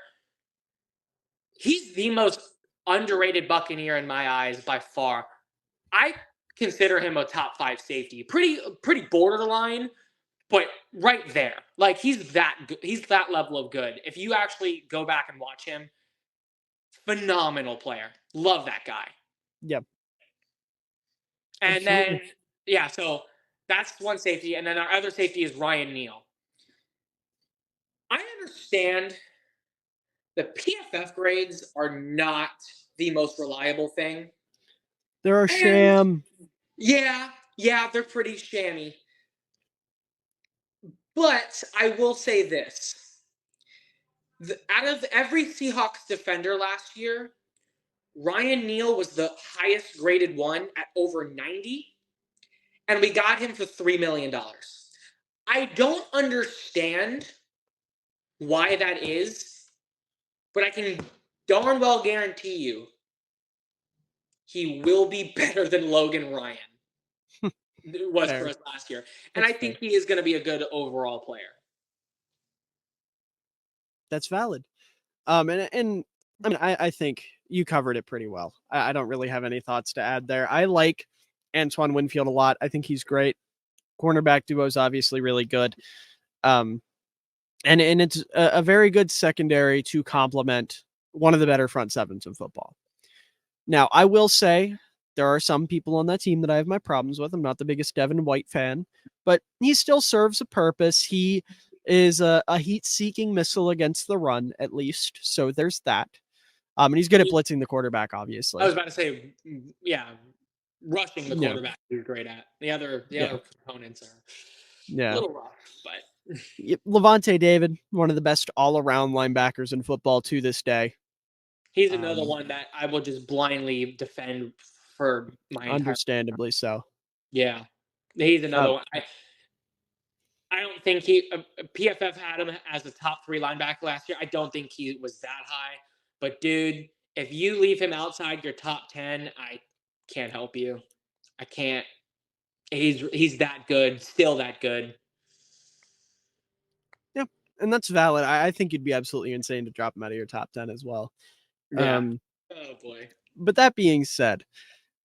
he's the most underrated Buccaneer in my eyes by far. I consider him a top 5 safety. Pretty borderline, but right there. Like he's that level of good. If you actually go back and watch him, phenomenal player. Love that guy. Yep. And then so that's one safety, and then our other safety is Ryan Neal. I understand the PFF grades are not the most reliable thing. They're a sham. Yeah, they're pretty shammy. But I will say this. Out of every Seahawks defender last year, Ryan Neal was the highest graded one at over 90, and we got him for $3 million. I don't understand why that is, but I can darn well guarantee you he will be better than Logan Ryan was for us last year. And I think he is going to be a good overall player. That's valid. And I mean, I think you covered it pretty well. I don't really have any thoughts to add there. I like Antoine Winfield a lot. I think he's great. Cornerback duo is obviously really good. And it's a very good secondary to complement one of the better front sevens in football. Now, I will say there are some people on that team that I have my problems with. I'm not the biggest Devin White fan, but he still serves a purpose. He is a heat-seeking missile against the run, at least. So there's that. And he's good at blitzing the quarterback, obviously. I was about to say, rushing the quarterback he's great at. The other components are a little rough, but Lavonte David, one of the best all-around linebackers in football to this day. He's another one that I will just blindly defend for my understandably entire so. Yeah, he's another one. I don't think PFF had him as a top 3 linebacker last year. I don't think he was that high. But dude, if you leave him outside your top 10, I can't help you. I can't. He's that good, still that good. Yeah, and that's valid. I think you'd be absolutely insane to drop him out of your top 10 as well. Yeah. Oh boy. But that being said,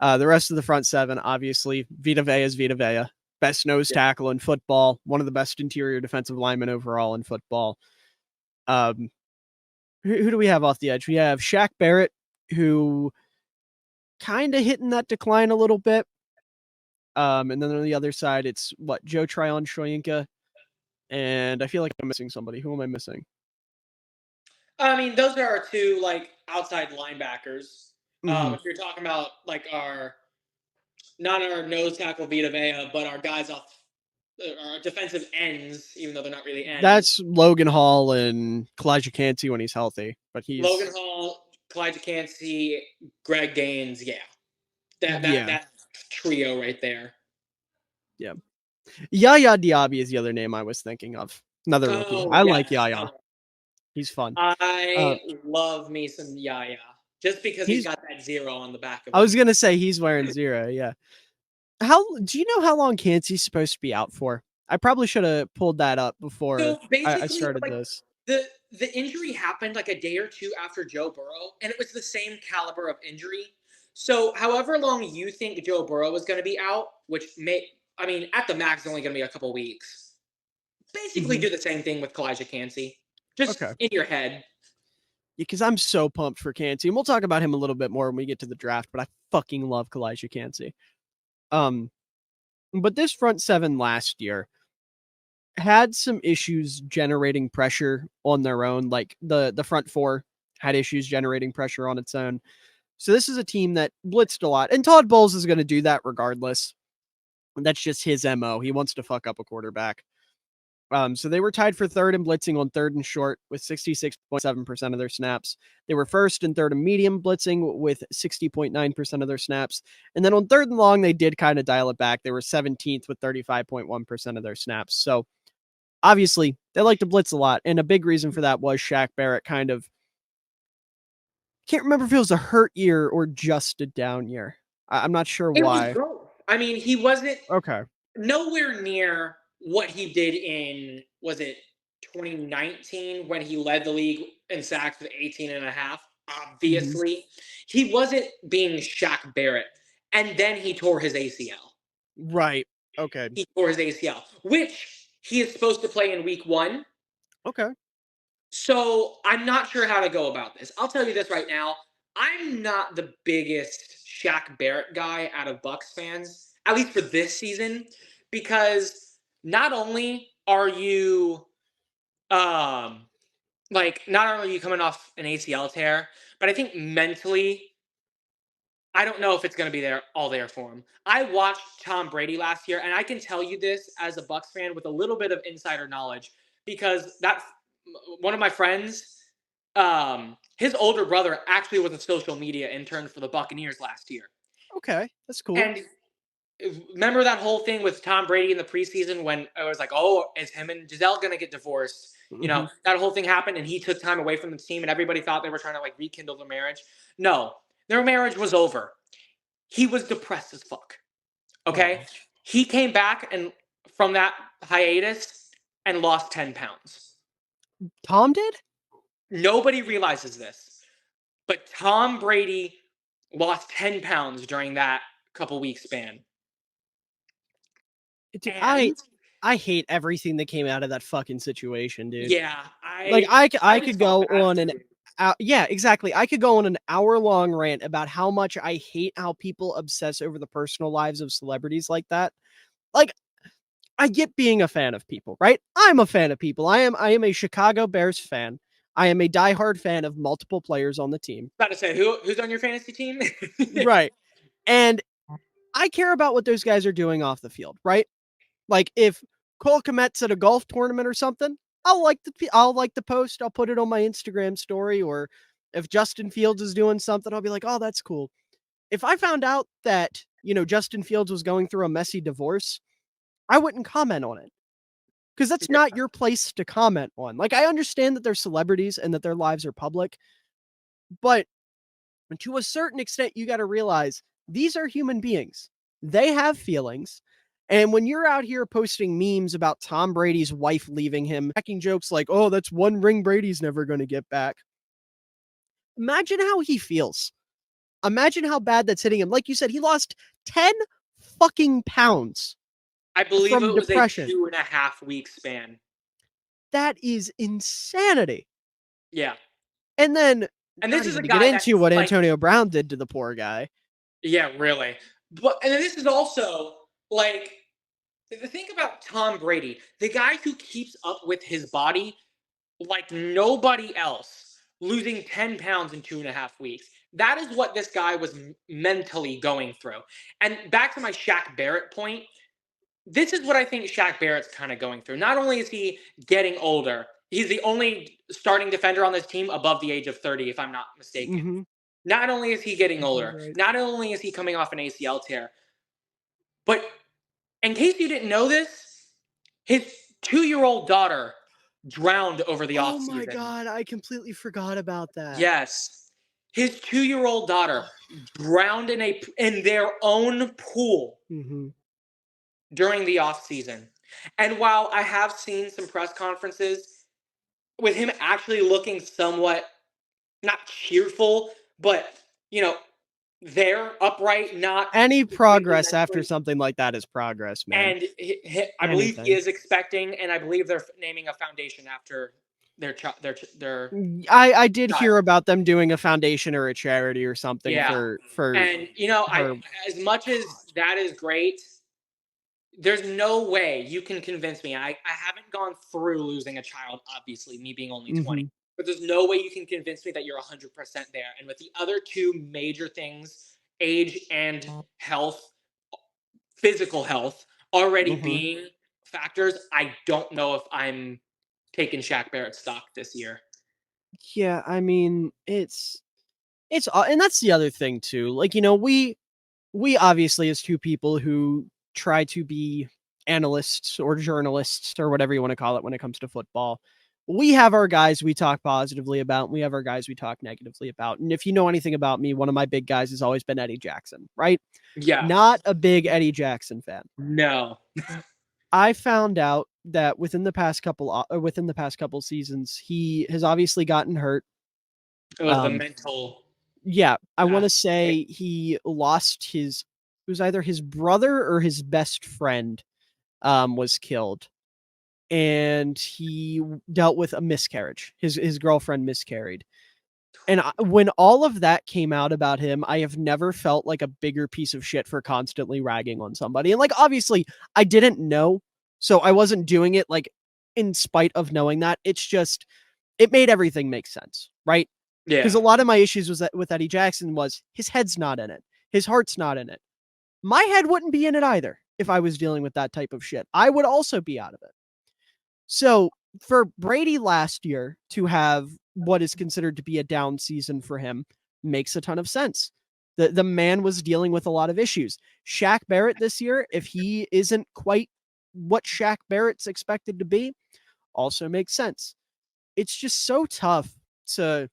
the rest of the front seven, obviously, Vita Vea is Vita Vea. Best nose tackle in football, one of the best interior defensive linemen overall in football. Who do we have off the edge? We have Shaq Barrett, who kind of hitting that decline a little bit. And then on the other side, it's Joe Tryon-Shoyinka. And I feel like I'm missing somebody. Who am I missing? I mean, those are our 2 outside linebackers. If you're talking about not our nose tackle Vita Vea, but our guys off our defensive ends, even though they're not really ends. That's Logan Hall and Kalijah Kancey when he's healthy. But he's Logan Hall, Kalijah Kancey, Greg Gaines. Yeah, that trio right there. Yeah, Yaya Diaby is the other name I was thinking of. Another rookie. I like Yaya. He's fun. I love me some Yaya. Just because he's got that 0 on the back of him. I was going to say he's wearing 0, yeah. Do you know how long Kancey's supposed to be out for? I probably should have pulled that up before I started this. The injury happened a day or 2 after Joe Burrow, and it was the same caliber of injury. So however long you think Joe Burrow was going to be out, which at the max only going to be a couple weeks, basically do the same thing with Kalijah Kancey. Just in your head. Because I'm so pumped for Kancey, and we'll talk about him a little bit more when we get to the draft, but I fucking love Kalijah Kancey. But this front seven last year had some issues generating pressure on their own. The front 4 had issues generating pressure on its own. So this is a team that blitzed a lot, and Todd Bowles is going to do that regardless. That's just his MO. He wants to fuck up a quarterback. So they were tied for 3rd in blitzing on 3rd and short with 66.7% of their snaps. They were 1st and 3rd in medium blitzing with 60.9% of their snaps. And then on 3rd and long, they did kind of dial it back. They were 17th with 35.1% of their snaps. So obviously they like to blitz a lot. And a big reason for that was Shaq Barrett can't remember if it was a hurt year or just a down year. I'm not sure why. I mean, he wasn't Okay. nowhere near what he did in, was it 2019 when he led the league in sacks with 18 and a half? Mhm. Obviously, he wasn't being Shaq Barrett. And then he tore his ACL. Right. Okay. He tore his ACL, which he is supposed to play in week 1. Okay. So I'm not sure how to go about this. I'll tell you this right now. I'm not the biggest Shaq Barrett guy out of Bucks fans, at least for this season, because not only are you not only are you coming off an ACL tear, but I think mentally, I don't know if it's going to be all there for him. I watched Tom Brady last year, and I can tell you this as a Bucks fan with a little bit of insider knowledge because that's one of my friends. His older brother actually was a social media intern for the Buccaneers last year, Okay. That's cool. and remember that whole thing with Tom Brady in the preseason when it was like, oh, is him and Giselle going to get divorced? Mhm. That whole thing happened, and he took time away from the team, and everybody thought they were trying to like rekindle the marriage. No, their marriage was over. He was depressed as fuck. Okay, Oh. he came back and from that hiatus and lost 10 pounds. Tom did? Nobody realizes this, but Tom Brady lost 10 pounds during that couple week span, Dude, I and I hate everything that came out of that fucking situation, dude. yeah, Like, I I was could felt go bad on an too. yeah, exactly. I could go on an hour-long rant about how much I hate how people obsess over the personal lives of celebrities like that. Like, I get being a fan of people, right? I'm a fan of people. I am a Chicago Bears fan. I am a diehard fan of multiple players on the team. About to say who's on your fantasy team? Right. And I care about what those guys are doing off the field, right? Like if Cole Kmet's at a golf tournament or something, I'll like the post. I'll put it on my Instagram story. Or if Justin Fields is doing something, I'll be like, oh, that's cool. If I found out that Justin Fields was going through a messy divorce, I wouldn't comment on it because that's not your place to comment on. Like I understand that they're celebrities and that their lives are public, but to a certain extent, you got to realize these are human beings. They have feelings. And when you're out here posting memes about Tom Brady's wife leaving him, making jokes like, oh, that's one ring Brady's never going to get back. Imagine how he feels. Imagine how bad that's hitting him. Like you said, he lost 10 fucking pounds I believe from it was a depression. 2.5 week span. That is insanity. Yeah, And then, and not this is a even to get guy into that's what like, Antonio Brown did to the poor guy. yeah, really. But and then this is also like the thing about Tom Brady, the guy who keeps up with his body like nobody else, losing 10 pounds in 2.5 weeks. That is what this guy was mentally going through. And back to my Shaq Barrett point, this is what I think Shaq Barrett's kind of going through. Not only is he getting older, he's the only starting defender on this team above the age of 30, if I'm not mistaken. Mm-hmm. Not only is he getting That sounds older, right. not only is he coming off an ACL tear, but in case you didn't know this, his 2-year-old daughter drowned over the Oh my offseason. god, I completely forgot about that. Yes. His 2-year-old daughter drowned in their own pool Mhm. during the offseason. And while I have seen some press conferences with him actually looking somewhat not cheerful, but you know, there upright, not Any completely progress after mentally. something like that is progress, man. And I believe he Anything. is expecting, and I believe they're naming a foundation after their I did hear child. about them doing a foundation or a charity or something Yeah, for and I her. as much as God. that is great, there's no way you can convince me. I haven't gone through losing a child, obviously, me being only 20. Mhm. But there's no way you can convince me that you're 100% there. And with the other two major things, age and health, physical health, already Mhm. being factors, I don't know if I'm taking Shaq Barrett stock this year. Yeah, I mean, and that's the other thing too. Like, we obviously as two people who try to be analysts or journalists or whatever you want to call it when it comes to football, we have our guys we talk positively about, and we have our guys we talk negatively about. And if you know anything about me, one of my big guys has always been Eddie Jackson, right? Yes. Not a big Eddie Jackson fan. No. I found out that within the past couple seasons, he has obviously gotten hurt. It was the mental Yeah, I want to aspect. say he lost his. It was either his brother or his best friend was killed, and he dealt with a miscarriage. His girlfriend miscarried. And when all of that came out about him, I have never felt like a bigger piece of shit for constantly ragging on somebody. And like, obviously, I didn't know, so I wasn't doing it like in spite of knowing that. It's just, it made everything make sense, right? Because Yeah. a lot of my issues was that with Eddie Jackson was his head's not in it, his heart's not in it. My head wouldn't be in it either if I was dealing with that type of shit. I would also be out of it. So for Brady last year to have what is considered to be a down season for him makes a ton of sense. The man was dealing with a lot of issues. Shaq Barrett this year, if he isn't quite what Shaq Barrett's expected to be, also makes sense. It's just so tough to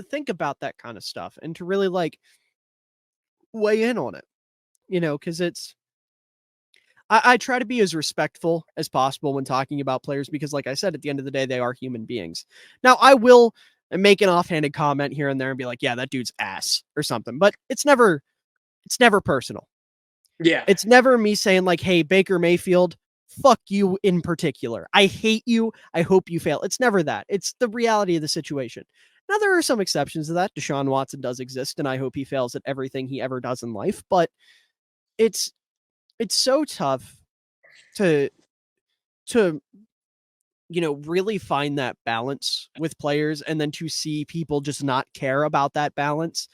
think about that kind of stuff and to really like weigh in on it, because I try to be as respectful as possible when talking about players because, like I said, at the end of the day, they are human beings. Now, I will make an offhanded comment here and there and be like, "Yeah, that dude's ass" or something, but it's never personal. Yeah. It's never me saying like, "Hey, Baker Mayfield, fuck you in particular. I hate you. I hope you fail." It's never that. It's the reality of the situation. Now, there are some exceptions to that. Deshaun Watson does exist, and I hope he fails at everything he ever does in life. But it's it's so tough to to really find that balance with players and then to see people just not care about that balance.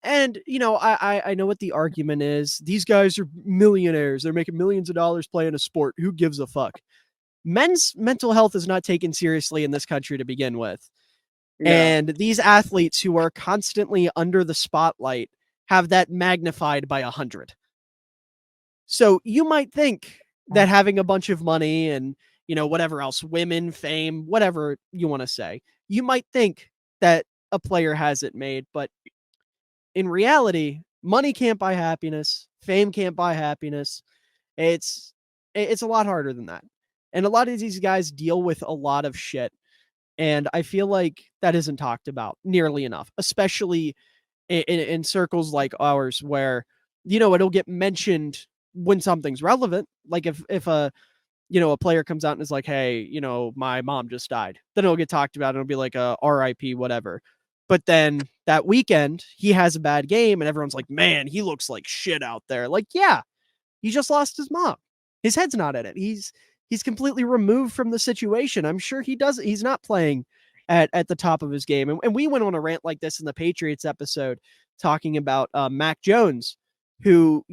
And, I know what the argument is. These guys are millionaires. They're making millions of dollars playing a sport. Who gives a fuck? Men's mental health is not taken seriously in this country to begin with. No. And these athletes who are constantly under the spotlight have that magnified by 100. So you might think that having a bunch of money and, whatever else, women, fame, whatever you want to say, you might think that a player has it made, but in reality, money can't buy happiness, fame can't buy happiness. It's it's a lot harder than that. And a lot of these guys deal with a lot of shit, and I feel like that isn't talked about nearly enough, especially in circles like ours where it'll get mentioned when something's relevant, like if a player comes out and is like, hey, my mom just died, then it'll get talked about and it'll be like a RIP whatever. But then that weekend he has a bad game and everyone's like, man, he looks like shit out there. Like, yeah, he just lost his mom. His head's not in it. He's completely removed from the situation. I'm sure he's not playing at the top of his game. And we went on a rant like this in the Patriots episode talking about Mac Jones, who,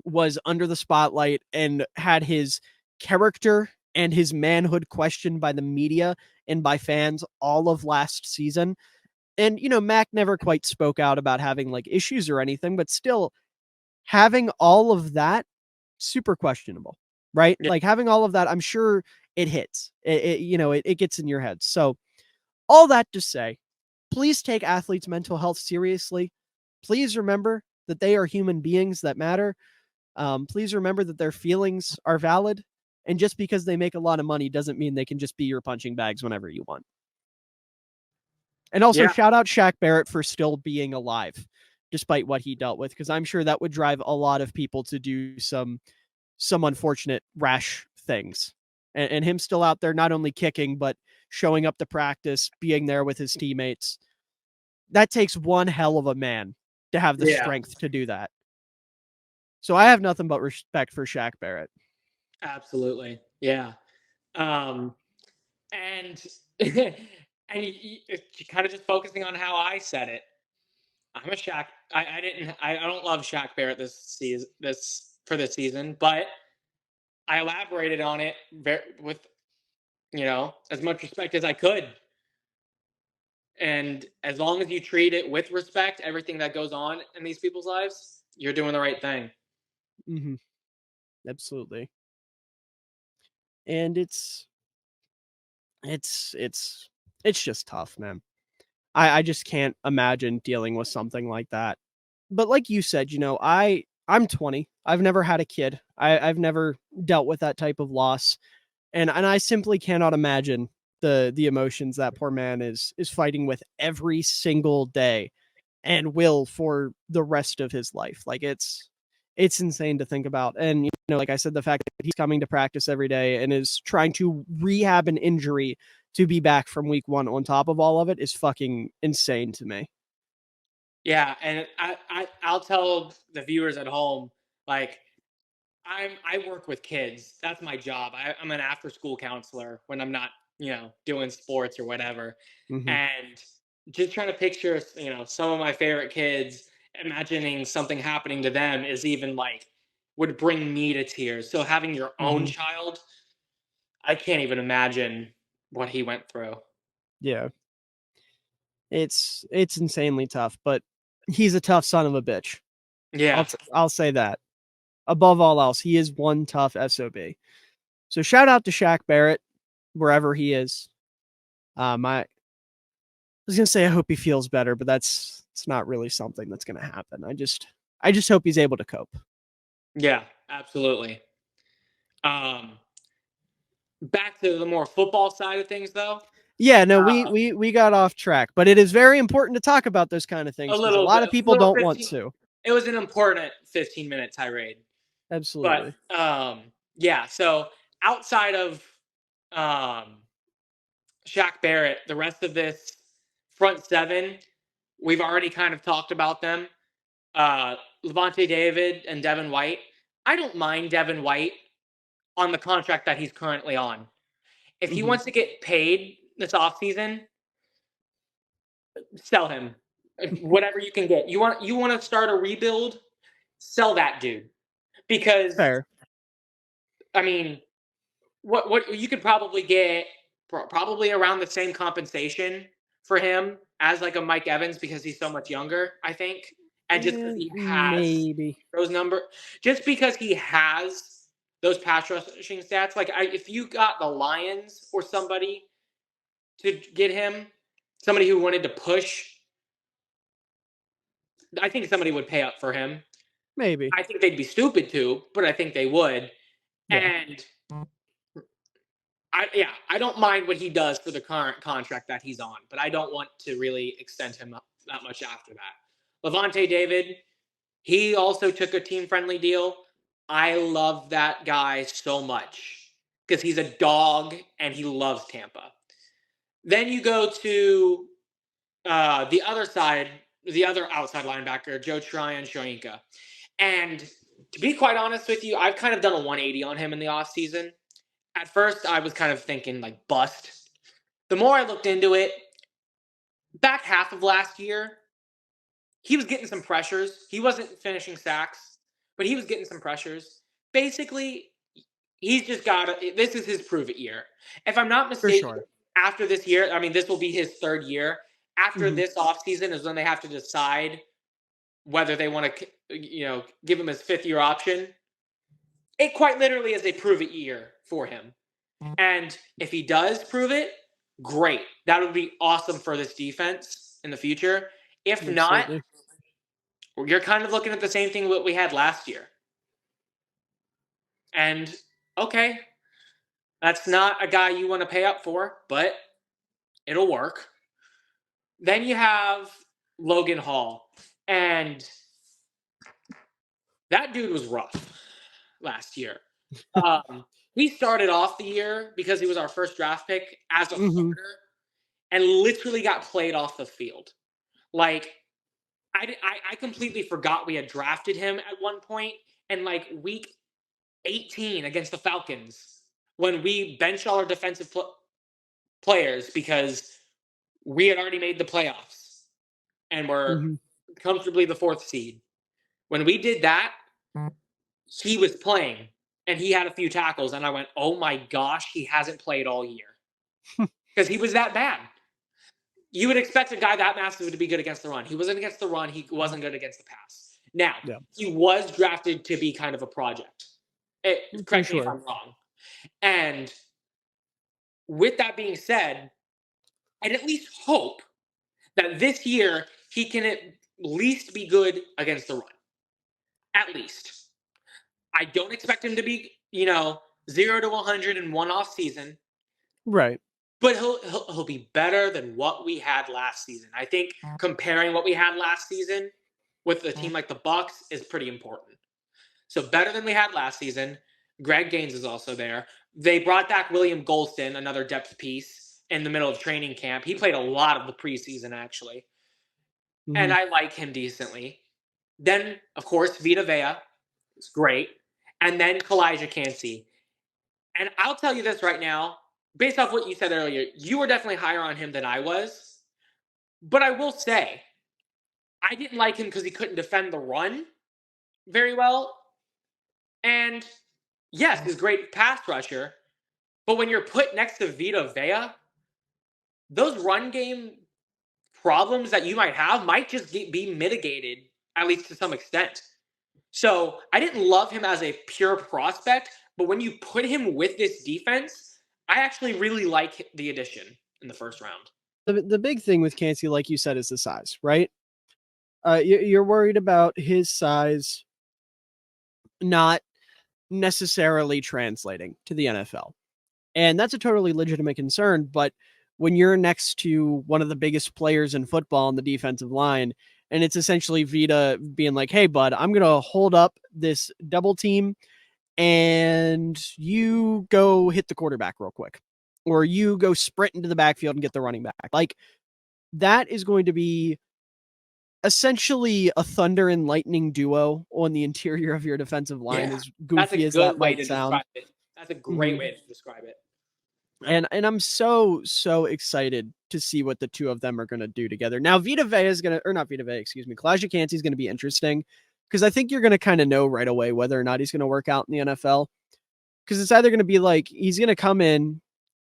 was under the spotlight and had his character and his manhood questioned by the media and by fans all of last season. And, Mac never quite spoke out about having like issues or anything, but still having all of that, super questionable, right? Yeah. Like having all of that, I'm sure it hits. It gets in your head. So all that to say, please take athletes' mental health seriously. Please remember that they are human beings that matter. Please remember that their feelings are valid. And just because they make a lot of money doesn't mean they can just be your punching bags whenever you want. And also Yeah. shout out Shaq Barrett for still being alive despite what he dealt with, because I'm sure that would drive a lot of people to do some unfortunate rash things. And him still out there not only kicking but showing up to practice, being there with his teammates. That takes one hell of a man to have the Yeah. strength to do that. So I have nothing but respect for Shaq Barrett. Absolutely. Yeah. Um, and and kind of just focusing on how I said it. I'm a Shaq. I didn't. I don't love Shaq Barrett this season. This season, but I elaborated on it with as much respect as I could. And as long as you treat it with respect, everything that goes on in these people's lives, you're doing the right thing. Mm-hmm. Absolutely. And it's It's just tough, man. I just can't imagine dealing with something like that. But like you said, I'm 20. I've never had a kid. I've never dealt with that type of loss. And I simply cannot imagine the emotions that poor man is fighting with every single day and will for the rest of his life. Like it's insane to think about. And like I said, the fact that he's coming to practice every day and is trying to rehab an injury to be back from week 1 on top of all of it is fucking insane to me. Yeah, and I'll tell the viewers at home, like, I work with kids. That's my job. I'm an after school counselor when I'm not, doing sports or whatever. Mhm. And just trying to picture, some of my favorite kids, imagining something happening to them is even like would bring me to tears. So having your own Mhm. child, I can't even imagine what he went through. Yeah. It's insanely tough, but he's a tough son of a bitch. Yeah. I'll say that. Above all else, he is one tough SOB. So shout out to Shaq Barrett, wherever he is. I was gonna say I hope he feels better, but it's not really something that's gonna happen. I just hope he's able to cope. Yeah, absolutely. Um, Back to the more football side of things, though. Yeah, no, Uh, we got off track, but it is very important to talk about those kind of a things because a little lot bit, of people little don't want 15. to. It was an important 15-minute tirade, but Absolutely. yeah. So outside of um, Shaq Barrett, the rest of this front seven, we've already kind of talked about them. Levante David and Devin White. I don't mind Devin White on the contract that he's currently on. If he Mhm. wants to get paid this offseason, sell him. Whatever you can get. You want to start a rebuild, sell that dude. Because Fair. I mean, what you could probably get probably around the same compensation for him as like a Mike Evans because he's so much younger, I think. And just because he has Maybe. those just because he has those pass rushing stats, like if you got the Lions or somebody to get him, somebody who wanted to push, I think somebody would pay up for him. Maybe. I think they'd be stupid to, but I think they would. Yeah. And I don't mind what he does for the current contract that he's on, but I don't want to really extend him up that much after that. Levante David, he also took a team friendly deal. I love that guy so much because he's a dog and he loves Tampa. Then you go to the other side, the other outside linebacker, Joe Tryon-shoyinka. And to be quite honest with you, I've kind of done a 180 on him in the offseason. At first, I was kind of thinking like bust. The more I looked into it, back half of last year, he was getting some pressures. He wasn't finishing sacks, but he was getting some pressures. Basically, he's just got to, this is his prove it year. If I'm not For mistaken, sure. after this year, I mean, this will be his third year. After Mhm. this offseason is when they have to decide whether they want to, give him his fifth year option. It quite literally is a prove it year for him. And if he does prove it, great. That would be awesome for this defense in the future. If not, Absolutely. you're kind of looking at the same thing what we had last year. And okay, that's not a guy you want to pay up for, but it'll work. Then you have Logan Hall. And that dude was rough last year. He started off the year because he was our first draft pick as a Mhm. starter and literally got played off the field. Like, I completely forgot we had drafted him at one point, and like week 18 against the Falcons, when we bench all our defensive players because we had already made the playoffs and were Mhm. comfortably the fourth seed. When we did that, he was playing and he had a few tackles, and I went, "Oh my gosh, he hasn't played all year," because he was that bad. You would expect a guy that massive to be good against the run. He wasn't against the run. He wasn't good against the pass. Now, Yeah. he was drafted to be kind of a project. For Correct me if sure. I'm wrong. And with that being said, I'd at least hope that this year he can at least be good against the run. At least. I don't expect him to be, 0 to 100 in one off season, Right. but he'll be better than what we had last season. I think comparing what we had last season with a team like the Bucs is pretty important. So better than we had last season. Greg Gaines is also there. They brought back William Golston, another depth piece, in the middle of training camp. He played a lot of the preseason, actually. And I like him decently. Then, of course, Vita Vea is great. And then Kalijah Cansey. And I'll tell you this right now, based off what you said earlier, you were definitely higher on him than I was. But I will say, I didn't like him because he couldn't defend the run very well. And yes, he's a great pass rusher. But when you're put next to Vita Vea, those run game problems that you might have might just be mitigated, at least to some extent. So I didn't love him as a pure prospect, but when you put him with this defense, I actually really like the addition in the first round. The big thing with Cansey, like you said, is the size, right? You're worried about his size not necessarily translating to the NFL. And that's a totally legitimate concern. But when you're next to one of the biggest players in football on the defensive line, and it's essentially Vita being like, hey, bud, I'm going to hold up this double team and you go hit the quarterback real quick, or you go sprint into the backfield and get the running back. Like, that is going to be essentially a thunder and lightning duo on the interior of your defensive line, as goofy as that might sound. That's a great way to describe it. And I'm so excited to see what the two of them are going to do together. Now, Vita Vea is going to, or not Vita Vea, excuse me, Kalijah Cansey is going to be interesting because I think you're going to kind of know right away whether or not he's going to work out in the NFL. Because it's either going to be like he's going to come in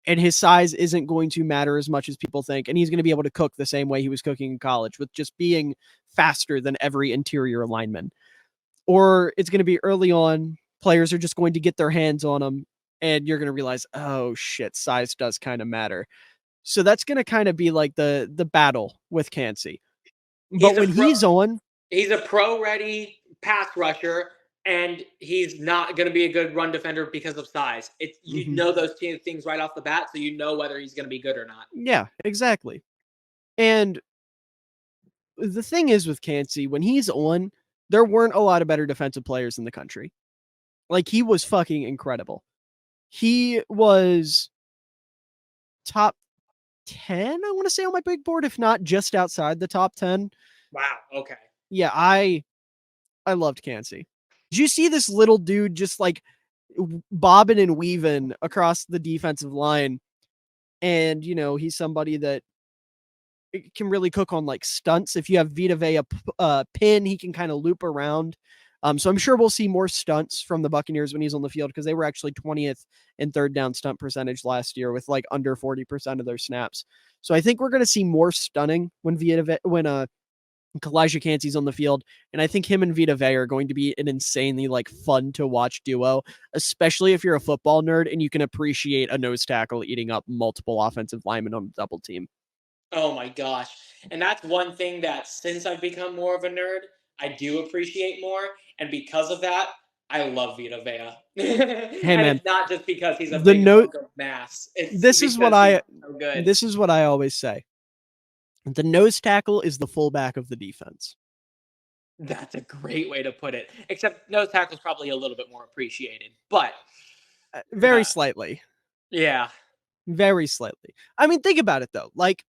and his size isn't going to matter as much as people think, and he's going to be able to cook the same way he was cooking in college with just being faster than every interior lineman. Or it's going to be early on, players are just going to get their hands on him, and you're going to realize, oh shit, size does kind of matter. So that's going to kind of be like the battle with Cansey. But when he's on, he's a pro-ready pass rusher, and he's not going to be a good run defender because of size. You know those two things right off the bat, so you know whether he's going to be good or not. Yeah, exactly. And the thing is with Cansey, when he's on, there weren't a lot of better defensive players in the country. Like, he was fucking incredible. He was top 10, I want to say, on my big board, if not just outside the top 10. Wow, okay. Yeah, I loved Cansey. Did you see this little dude just like bobbing and weaving across the defensive line? And, he's somebody that can really cook on like stunts. If you have Vita Vea pin, he can kind of loop around. So I'm sure we'll see more stunts from the Buccaneers when he's on the field, because they were actually 20th in third down stunt percentage last year with like under 40% of their snaps. So I think we're going to see more stunning when Kalijah Cansey's on the field. And I think him and Vita Vea are going to be an insanely like fun to watch duo, especially if you're a football nerd and you can appreciate a nose tackle eating up multiple offensive linemen on a double team. Oh my gosh. And that's one thing that since I've become more of a nerd, I do appreciate more. And because of that, I love Vita Vea. Hey, man, it's not just because he's a big hunk of mass. This is what I always say. The nose tackle is the fullback of the defense. That's a great way to put it. Except nose tackle is probably a little bit more appreciated, but very slightly. Yeah. Very slightly. I mean, think about it though. Like,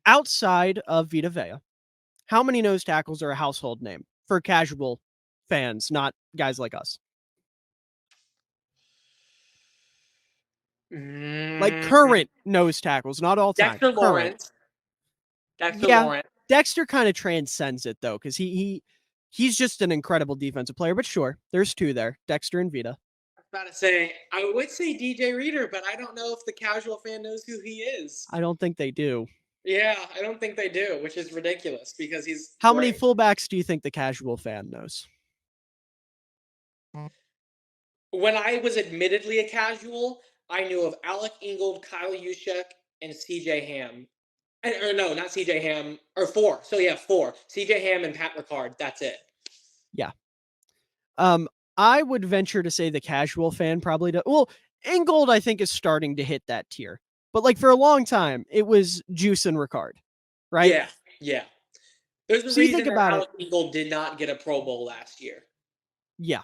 outside of Vita Vea, how many nose tackles are a household name for casual fans, not guys like us? Like current nose tackles, not all time. Dexter Lawrence. Dexter kind of transcends it though, because he's just an incredible defensive player. But sure, there's two there, Dexter and Vita. I was about to say, I would say DJ Reader, but I don't know if the casual fan knows who he is. I don't think they do. Yeah, I don't think they do, which is ridiculous because he's. How many fullbacks do you think the casual fan knows? When I was admittedly a casual, I knew of Alec Ingold, Kyle Juszczyk, and CJ Ham. Or no, not CJ Ham, or 4. So yeah, 4. CJ Ham and Pat Ricard. That's it. Yeah. I would venture to say the casual fan probably does. Well, Ingold, I think, is starting to hit that tier. But like for a long time, it was Juice and Ricard, right? Yeah, yeah. There's a So you think reason that about it. Alec Ingold did not get a Pro Bowl last year. Yeah,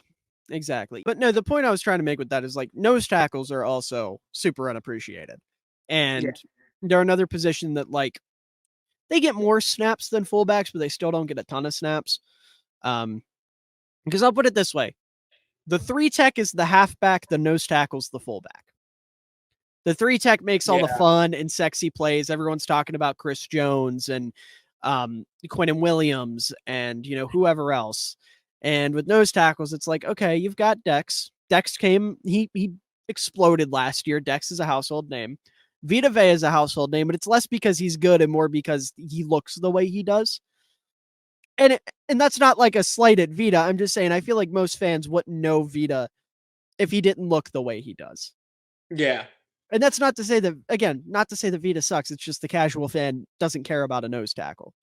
exactly. But no, the point I was trying to make with that is like nose tackles are also super unappreciated. Yeah. And they're another position that like they get more snaps than fullbacks, but they still don't get a ton of snaps. Because I'll put it this way. The 3 tech is the halfback, the nose tackle's the fullback. The 3 tech makes all the fun and sexy plays. Everyone's talking about Chris Jones and Quinnen Williams and whoever else. And with nose tackles, it's like, okay, you've got Dex. Dex came, he exploded last year. Dex is a household name. Vita Vea is a household name, but it's less because he's good and more because he looks the way he does. And that's not like a slight at Vita. I'm just saying I feel like most fans wouldn't know Vita if he didn't look the way he does. Yeah. And that's not to say that, again, not to say that Vita sucks. It's just the casual fan doesn't care about a nose tackle.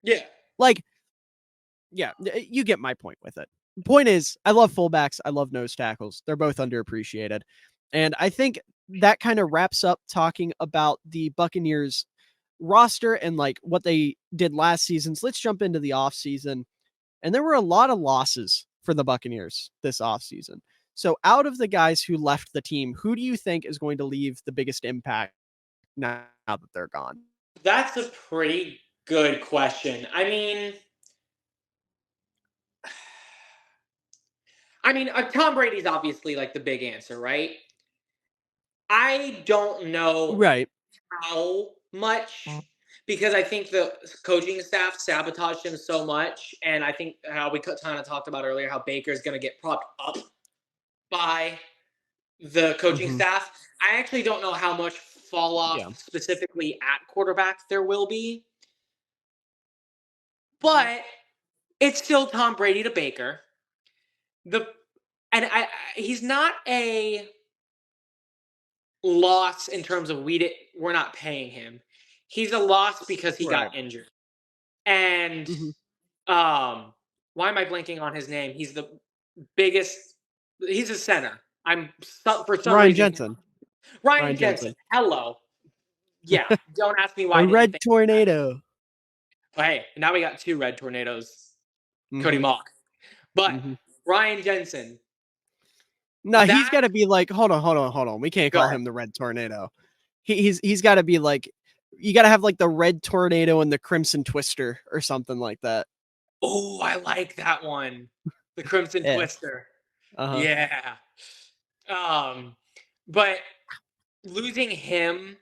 Yeah. Like, yeah, you get my point with it. Point is, I love fullbacks. I love nose tackles. They're both underappreciated. And I think that kind of wraps up talking about the Buccaneers roster and like what they did last season. So let's jump into the offseason. And there were a lot of losses for the Buccaneers this offseason. So out of the guys who left the team, who do you think is going to leave the biggest impact now that they're gone? That's a pretty good question. I mean, Tom Brady's obviously like the big answer, right? I don't know Right. how much because I think the coaching staff sabotaged him so much, and I think how we kind of talked about earlier how Baker's going to get propped up by the coaching staff. I actually don't know how much fall off specifically at quarterback there will be, but it's still Tom Brady to Baker. He's not a loss in terms of we're not paying him. He's a loss because he got injured. And why am I blanking on his name? He's the biggest. He's a center. For some Ryan reason. Jensen. Ryan Jensen. Hello. Yeah. Don't ask me why. A red tornado. Hey, now we got 2 red tornadoes. Cody Mock. But Ryan Jensen. No, he's got to be like, hold on. We can't call him the red tornado. He's got to be like, you got to have like the red tornado and the crimson twister or something like that. Oh, I like that one. The crimson twister. Yeah. But losing him,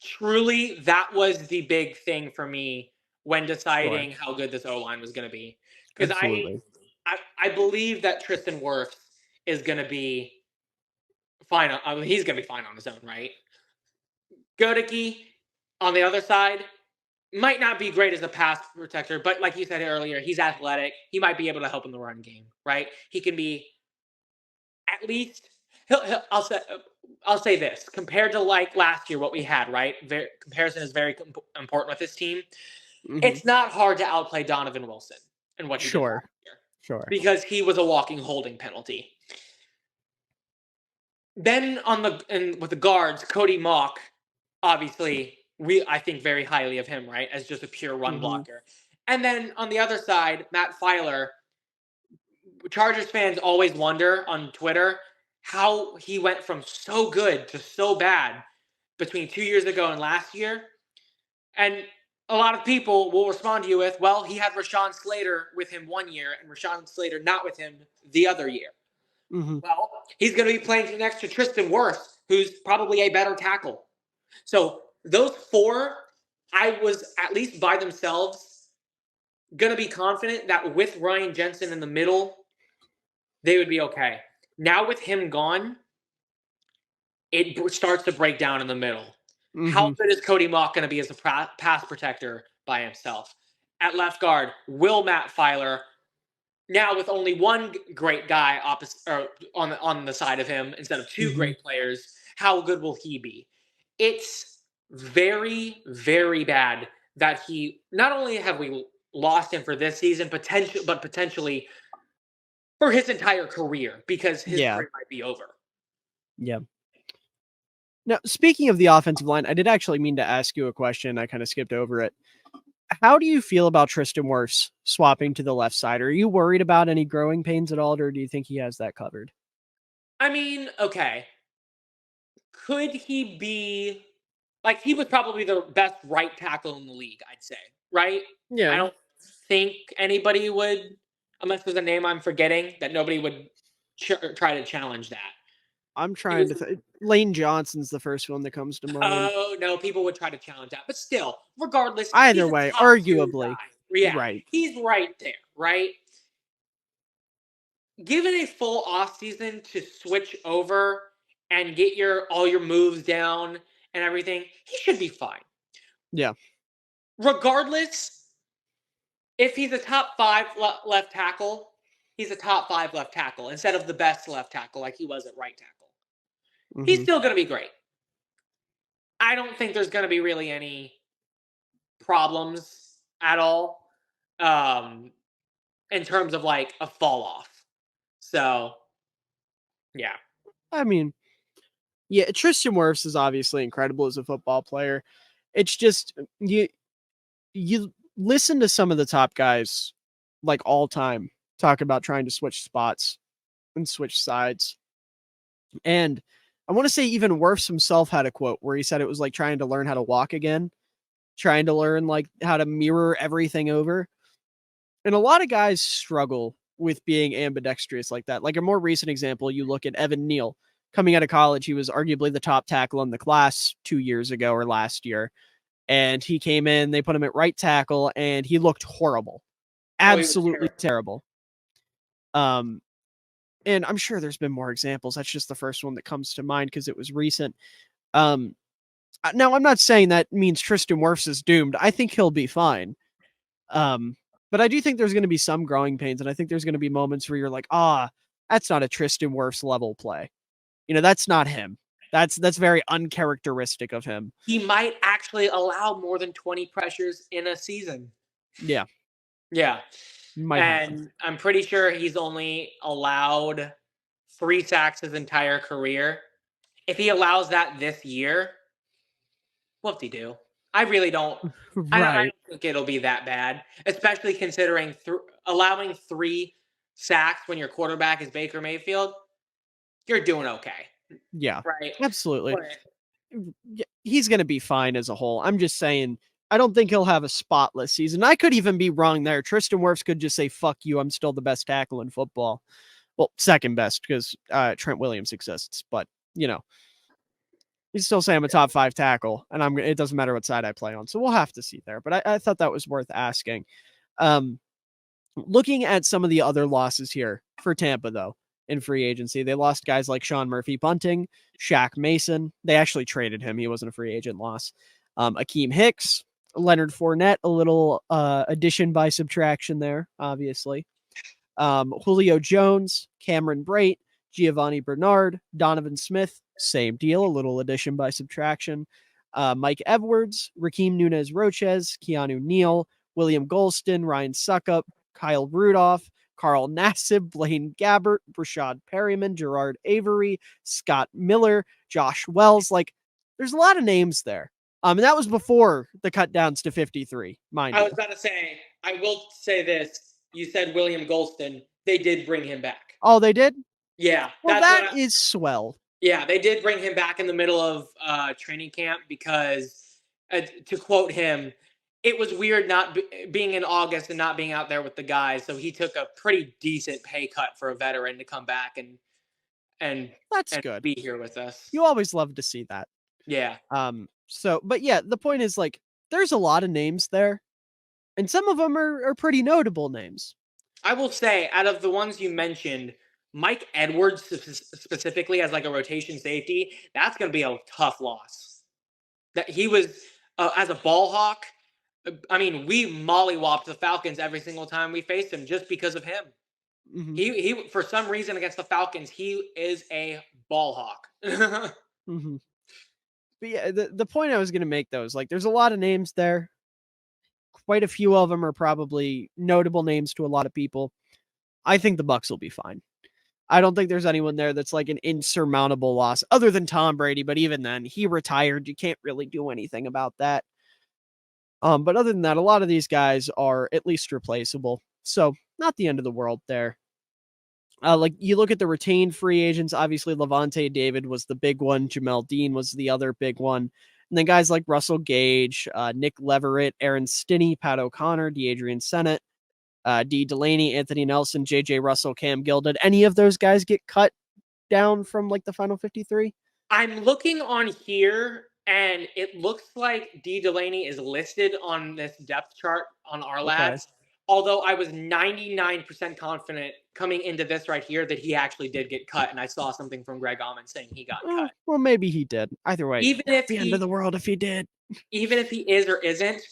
truly, that was the big thing for me when deciding how good this O-line was going to be. Because I believe that Tristan Wirfs is going to be fine. He's going to be fine on his own, right? Godicke, on the other side, might not be great as a pass protector, but like you said earlier, he's athletic. He might be able to help in the run game, right? He can be at least. I'll say this compared to like last year, what we had, right? Comparison is very important with this team. It's not hard to outplay Donovan Wilson and what he did last year, because he was a walking holding penalty. Then with the guards, Cody Mock, obviously, I think very highly of him, right, as just a pure run blocker. And then on the other side, Matt Filer. Chargers fans always wonder on Twitter how he went from so good to so bad between 2 years ago and last year. And a lot of people will respond to you with, well, he had Rashawn Slater with him 1 year and Rashawn Slater not with him the other year. Well, he's going to be playing next to Tristan Wirfs, who's probably a better tackle. So those 4, I was at least by themselves going to be confident that with Ryan Jensen in the middle, they would be okay. Now with him gone, it starts to break down in the middle. How good is Cody Mock going to be as a pass protector by himself? At left guard, will Matt Filer Now with only one great guy opposite or on the side of him instead of two Mhm. great players, how good will he be? It's very, very bad that he not only have we lost him for this season, potentially for his entire career because his Yeah. career might be over. Yeah. Now, speaking of the offensive line, I did actually mean to ask you a question. I kind of skipped over it. How do you feel about Tristan Wirfs swapping to the left side? Are you worried about any growing pains at all, or do you think he has that covered? I mean, okay. Could he be like he was probably the best right tackle in the league, I'd say, right? I Yeah. don't think anybody would, unless there's a name I'm forgetting, that nobody would try to challenge that. I'm He trying was, to Lane Johnson's the first one that comes to mind. oh no, people would try to challenge that, but still, regardless, Either he's a way, top two arguably. guy. Yeah, Right. he's right there, right? Given a full off season to switch over and get all your moves down and everything, he should be fine. Yeah. Regardless, if he's a top five left tackle, he's a top five left tackle instead of the best left tackle like he was at right tackle. He's Hmm. still going to be great. I don't think there's going to be really any problems at all um, in terms of like a fall off. So, yeah. I mean, yeah, Tristan Wirfs is obviously incredible as a football player. It's just you listen to some of the top guys like all time talk about trying to switch spots and switch sides. And I want to say even Wirfs himself had a quote where he said it was like trying to learn how to walk again, trying to learn like how to mirror everything over. And a lot of guys struggle with being ambidextrous like that. Like a more recent example, you look at Evan Neal coming out of college. He was arguably the top tackle in the class 2 years ago or last year. And he came in, they put him at right tackle, and he looked horrible. Oh, he was Absolutely terrible. terrible. Um, and I'm sure there's been more examples. That's just the first one that comes to mind because it was recent. Um, Now I'm not saying that means Tristan Wirfs is doomed. I think he'll be fine. Um, but I do think there's going to be some growing pains, and I think there's going to be moments where you're like, that's not a Tristan Wirfs level play. That's not him. That's very uncharacteristic of him. He might actually allow more than 20 pressures in a season. Yeah, Yeah. might happen. And I'm pretty sure he's only allowed 3 sacks his entire career. If he allows that this year, whoop-de-doo. I really don't. I Right. don't think it'll be that bad, especially considering allowing 3 sacks when your quarterback is Baker Mayfield. You're doing okay, Yeah, right? absolutely. But Yeah, he's going to be fine as a whole. I'm just saying, I don't think he'll have a spotless season. I could even be wrong there. Tristan Wirfs could just say, fuck you, I'm still the best tackle in football. Well, second best because Trent Williams exists, but he'd still say I'm a top 5 tackle, and it doesn't matter what side I play on. So we'll have to see there. But I thought that was worth asking. Um, Looking at some of the other losses here for Tampa, though, in free agency, they lost guys like Sean Murphy-Bunting, Shaq Mason. They actually traded him. He wasn't a free agent loss. Akeem Hicks, Leonard Fournette, a little addition by subtraction there, obviously. Julio Jones, Cameron Brate, Giovanni Bernard, Donovan Smith, same deal, a little addition by subtraction. Mike Edwards, Raheem Nunez Roches, Keanu Neal, William Golston, Ryan Suckup, Kyle Rudolph, Carl Nassib, Blaine Gabbert, Brashad Perryman, Gerard Avery, Scott Miller, Josh Wells. Like, there's a lot of names there. And that was before the cut downs to 53, mind I you. was about to say, I will say this. You said William Golston. They did bring him back. Oh, they did? Yeah, Well, that is swell. Yeah, they did bring him back in the middle of training camp because, to quote him, it was weird not being in August and not being out there with the guys. So he took a pretty decent pay cut for a veteran to come back and That's and good. be here with us. You always love to see that. Yeah. But yeah, the point is like there's a lot of names there, and some of them are pretty notable names. I will say, out of the ones you mentioned, Mike Edwards specifically as like a rotation safety, that's going to be a tough loss. That he was as a ball hawk. I mean, we mollywopped the Falcons every single time we faced him just because of him. Mm-hmm. He for some reason against the Falcons, he is a ball hawk. Mm-hmm. But yeah, the point I was going to make though is like there's a lot of names there. Quite a few of them are probably notable names to a lot of people. I think the Bucs will be fine. I don't think there's anyone there that's like an insurmountable loss other than Tom Brady, but even then, he retired. You can't really do anything about that. But other than that, a lot of these guys are at least replaceable. So not the end of the world there. Like you look at the retained free agents, obviously Levante David was the big one. Jamel Dean was the other big one. And then guys like Russell Gage, Nick Leverett, Aaron Stinney, Pat O'Connor, DeAdrian Sennett, D. Delaney, Anthony Nelson, JJ Russell, Cam Gill. Did any of those guys get cut down from like the final 53? I'm looking on here, and it looks like D. Delaney is listed on this depth chart on our Okay. lads. Although I was 99% confident coming into this right here that he actually did get cut, and I saw something from Greg Allman saying he got cut. Well, maybe he did. Either way, Even not if the end of the world if he did. even if he is or isn't,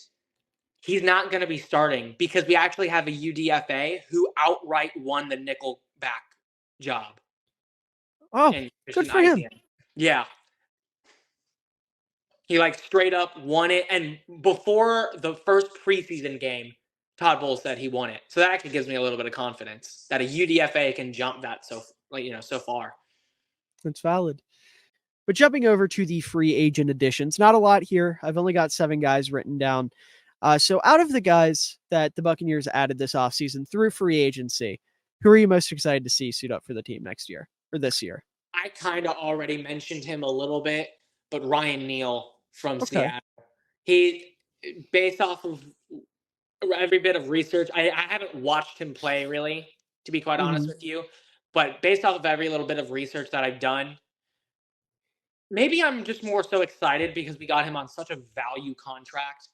he's not going to be starting because we actually have a UDFA who outright won the nickel back job. Oh, good for him. Yeah. He like straight up won it. And before the first preseason game, Todd Bowles said he won it. So that actually gives me a little bit of confidence that a UDFA can jump that so far. That's valid. But jumping over to the free agent additions, not a lot here. I've only got 7 guys written down. So out of the guys that the Buccaneers added this offseason through free agency, who are you most excited to see suit up for the team next year or this year? I kind of already mentioned him a little bit, but Ryan Neal from Seattle. He, based off of every bit of research, I haven't watched him play really, to be quite honest with you, but based off of every little bit of research that I've done, maybe I'm just more so excited because we got him on such a value contract.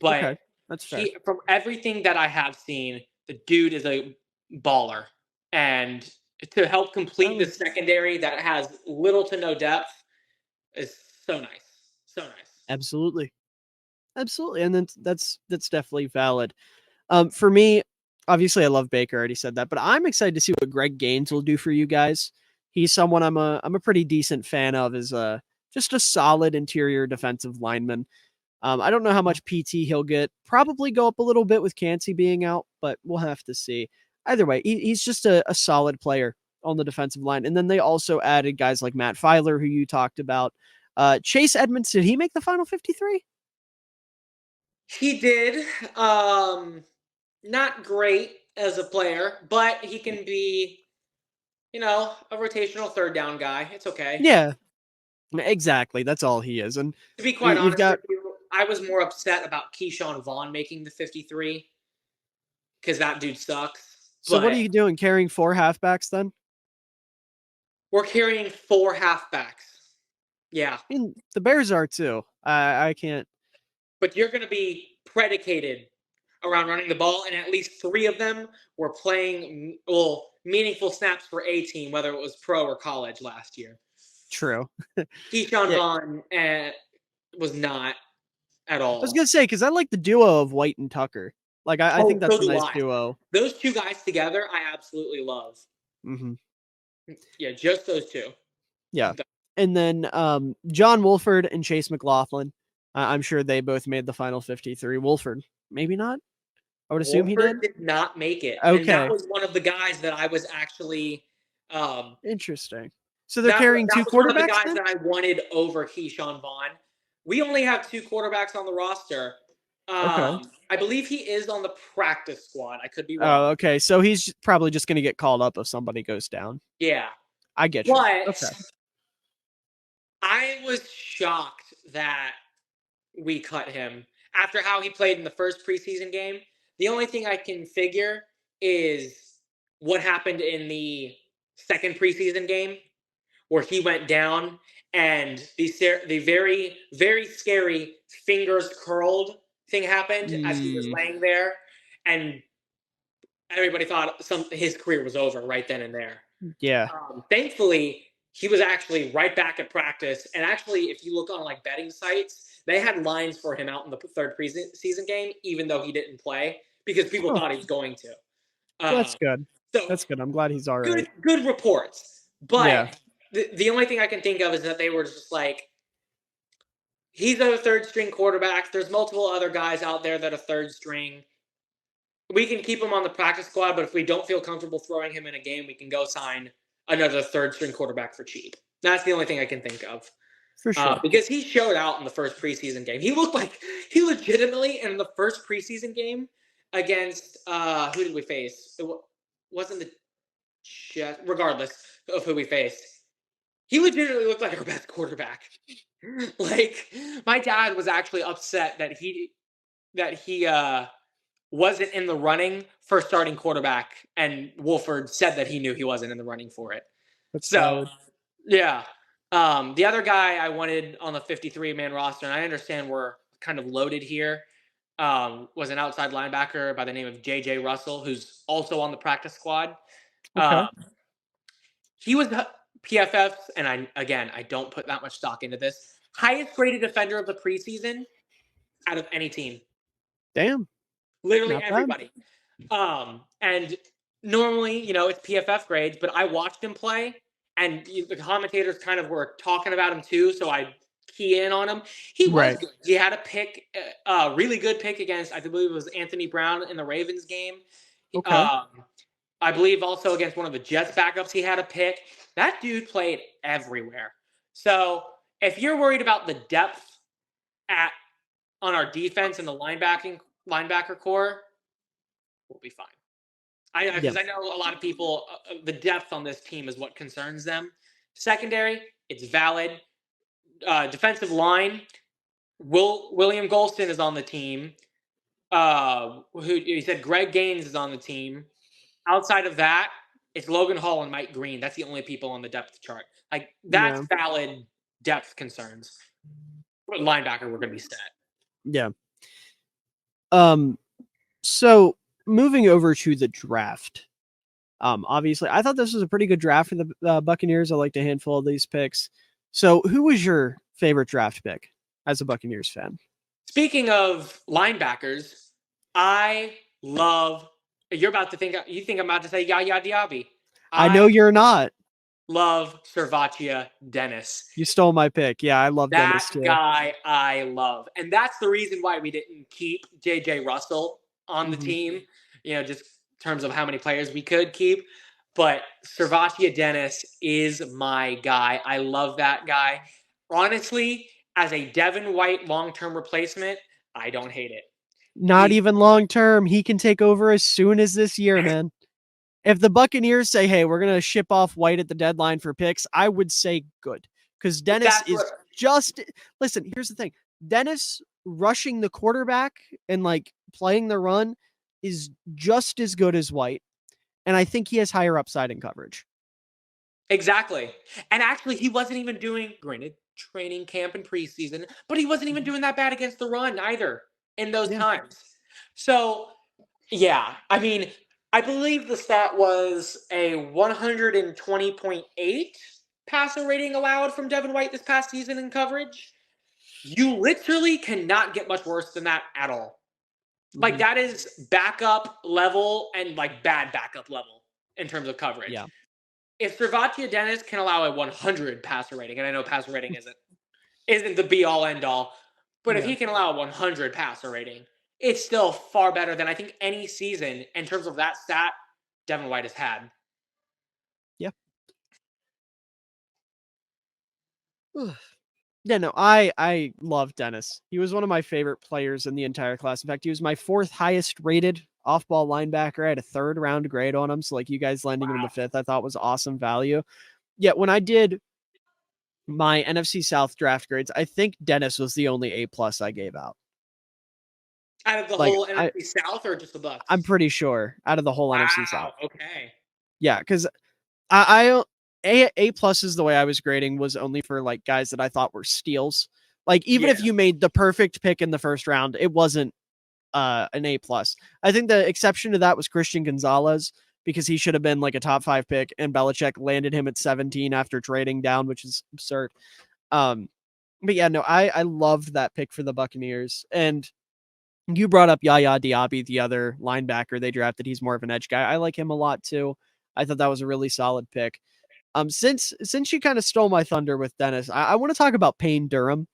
But that's fair. From everything that I have seen, the dude is a baller. And to help complete the secondary that has little to no depth is so nice. So nice. Absolutely. And then that's definitely valid. For me, obviously I love Baker, I already said that, but I'm excited to see what Greg Gaines will do for you guys. He's someone I'm a pretty decent fan of, as just a solid interior defensive lineman. I don't know how much PT he'll get. Probably go up a little bit with Cansey being out, but we'll have to see. Either way, he's just a solid player on the defensive line. And then they also added guys like Matt Filer, who you talked about. Chase Edmonds, did he make the final 53? He did. Not great as a player, but he can be, a rotational third down guy. It's okay. Yeah, exactly. That's all he is. And to be quite honest with you, I was more upset about Keyshawn Vaughn making the 53 because that dude sucks. So what are you doing? Carrying 4 halfbacks then? We're carrying 4 halfbacks. Yeah. I mean, the Bears are too. I can't. But you're going to be predicated around running the ball, and at least 3 of them were playing meaningful snaps for a team, whether it was pro or college last year. True. Keyshawn Vaughn was not at all. I was gonna say because I like the duo of White and Tucker. Like I think that's a nice duo. Those 2 guys together, I absolutely love. Mm-hmm. Yeah, just those 2. Yeah, and then John Wolford and Chase McLaughlin. I'm sure they both made the final 53. Wolford, maybe not. I would assume Wolford he did not make it. Okay, and that was one of the guys that I was actually interesting. So they're carrying 2 quarterbacks. One of the guys then? that I wanted over Keyshawn Vaughn. We only have 2 quarterbacks on the roster. I believe he is on the practice squad. I could be wrong. Oh, okay. So he's probably just going to get called up if somebody goes down. Yeah, I get you. But I was shocked that we cut him after how he played in the first preseason game. The only thing I can figure is what happened in the second preseason game where he went down and the very, very scary fingers curled thing happened as he was laying there. And everybody thought his career was over right then and there. Yeah. Thankfully, he was actually right back at practice. And actually, if you look on like betting sites, they had lines for him out in the third preseason game, even though he didn't play, because people thought he was going to. That's good. So That's good. I'm glad he's all right. good reports. Yeah. But the only thing I can think of is that they were just like, he's a third string quarterback. There's multiple other guys out there that are third string. We can keep him on the practice squad, but if we don't feel comfortable throwing him in a game, we can go sign another third string quarterback for cheap. That's the only thing I can think of. For sure. Because he showed out in the first preseason game. He looked like he legitimately in the first preseason game against who did we face? It wasn't the Jets. Regardless of who we faced, he legitimately looked like our best quarterback. Like my dad was actually upset that he wasn't in the running for starting quarterback, and Wolford said that he knew he wasn't in the running for it. That's So, valid. yeah. The other guy I wanted on the 53-man roster, and I understand we're kind of loaded here, was an outside linebacker by the name of J.J. Russell, who's also on the practice squad. Okay. He was PFF's, and I don't put that much stock into this, highest graded defender of the preseason out of any team. Damn. Literally Not bad. everybody. And normally, it's PFF grades, but I watched him play, and the commentators kind of were talking about him too, so I key in on him. He was good. He had a pick, a really good pick against, I believe it was Anthony Brown in the Ravens game. Okay. I believe also against one of the Jets backups, he had a pick. That dude played everywhere. So if you're worried about the depth on our defense and the linebacker core, we'll be fine. Because I know a lot of people, the depth on this team is what concerns them. Secondary, it's valid. Defensive line, William Golston is on the team. Who he said Greg Gaines is on the team. Outside of that, it's Logan Hall and Mike Green. That's the only people on the depth chart. Like that's valid depth concerns. But linebacker, we're going to be set. Yeah. So moving over to the draft. Obviously, I thought this was a pretty good draft for the Buccaneers. I liked a handful of these picks. So, who was your favorite draft pick as a Buccaneers fan? Speaking of linebackers, I love. You're about to think. You think I'm about to say Yaya Diaby? I know you're not. Love Servatia Dennis. You stole my pick. Yeah, I love Dennis too. That guy I love. And that's the reason why we didn't keep J.J. Russell on the team, just in terms of how many players we could keep. But Servatia Dennis is my guy. I love that guy. Honestly, as a Devin White long-term replacement, I don't hate it. Not even long-term. He can take over as soon as this year, man. If the Buccaneers say, hey, we're going to ship off White at the deadline for picks, I would say good. Because Dennis is just – listen, here's the thing. Dennis rushing the quarterback and, playing the run is just as good as White. And I think he has higher upside in coverage. Exactly. And actually, he wasn't even doing – granted, training camp and preseason, but he wasn't even doing that bad against the run either in those times. So, yeah. I mean – I believe the stat was a 120.8 passer rating allowed from Devin White this past season in coverage. You literally cannot get much worse than that at all. Like, that is backup level and, bad backup level in terms of coverage. Yeah. If Servatia Dennis can allow a 100 passer rating, and I know passer rating isn't the be-all, end-all, but if he can allow a 100 passer rating, it's still far better than I think any season in terms of that stat Devin White has had. Yeah. Yeah, no, I love Dennis. He was one of my favorite players in the entire class. In fact, he was my fourth highest rated off-ball linebacker. I had a third round grade on him. So you guys landing him in the fifth, I thought was awesome value. Yeah, when I did my NFC South draft grades, I think Dennis was the only A+ I gave out. Out of the whole NFC South or just the Bucs? I'm pretty sure out of the whole NFC South. Okay. Yeah, because A+ is the way I was grading was only for guys that I thought were steals. Even if you made the perfect pick in the first round, it wasn't an A+. I think the exception to that was Christian Gonzalez because he should have been a top 5 pick, and Belichick landed him at 17 after trading down, which is absurd. But yeah, no, I loved that pick for the Buccaneers, and You brought up Yaya Diaby, the other linebacker they drafted. He's more of an edge guy. I like him a lot too. I thought that was a really solid pick. Since you kind of stole my thunder with Dennis, I want to talk about Payne Durham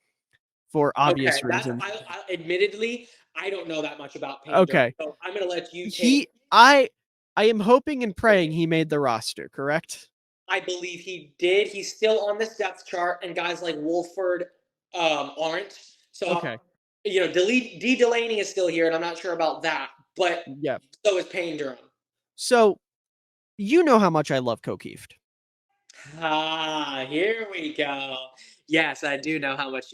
for Okay, obvious that's reasons. admittedly I don't know that much about Payne Durham, Okay, so I'm gonna let you take. he I am hoping and praying he made the roster. Correct? I believe he did. He's still on this depth chart, and guys like Wolford aren't. So, Okay. D. Delaney is still here, and I'm not sure about that. But Yeah. so is Payne Durham. So you know how much I love Kokieft. Ah, here we go. Yes, I do know how much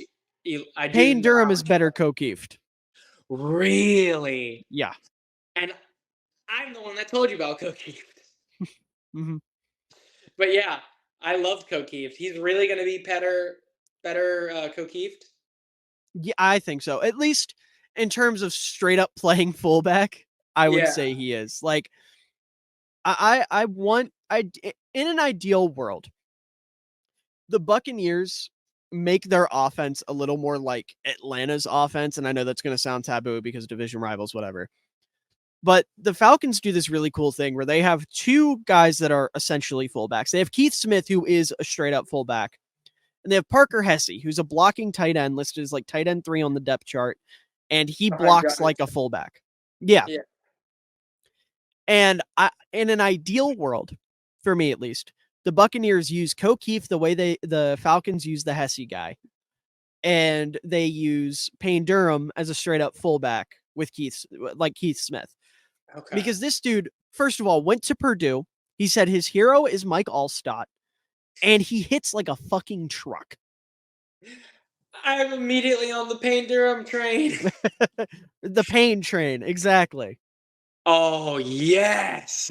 I do Payne know Durham how is much you better love. Kokieft. Really? Yeah. And I'm the one that told you about Cookie. hmm But yeah, I loved Kokeeft. He's really going to be better Kokeeft. Yeah, I think so. At least in terms of straight up playing fullback, I would Yeah. say he is. Like I want I in an ideal world, the Buccaneers make their offense a little more like Atlanta's offense, and I know that's going to sound taboo because division rivals, whatever. But the Falcons do this really cool thing where they have two guys that are essentially fullbacks. They have Keith Smith, who is a straight up fullback, and they have Parker Hesse, who's a blocking tight end, listed as like tight end 3 on the depth chart, and he Behind blocks Jefferson. like a fullback. Yeah. Yeah. And in an ideal world, for me at least, the Buccaneers use Kokeeft the way the Falcons use the Hesse guy, and they use Payne Durham as a straight up fullback with Keith Smith, Okay. because this dude, first of all, went to Purdue. He said his hero is Mike Allstott, and he hits like a fucking truck. I'm immediately on the Payne Durham train. The Payne train, exactly. Oh, yes.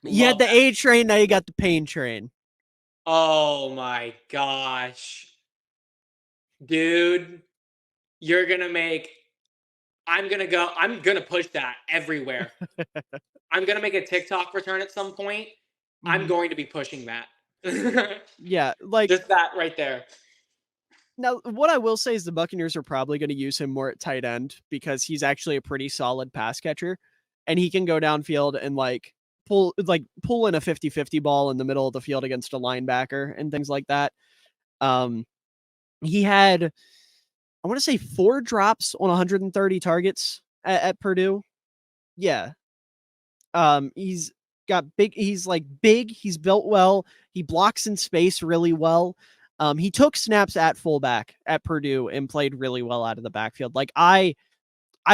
You had Love the that. A train, now you got the Payne train. Oh my gosh. Dude, you're going to make I'm going to push that everywhere. I'm going to make a TikTok return at some point. I'm Mhm. going to be pushing that. Yeah, like Just that right there. now, what I will say is the Buccaneers are probably going to use him more at tight end because he's actually a pretty solid pass catcher, and he can go downfield and pull in a 50-50 ball in the middle of the field against a linebacker and things like that. Um, he had, I want to say, 4 drops on 130 targets at Purdue. Yeah. He's got big. He's like big. He's built well. He blocks in space really well. He took snaps at fullback at Purdue and played really well out of the backfield. Like I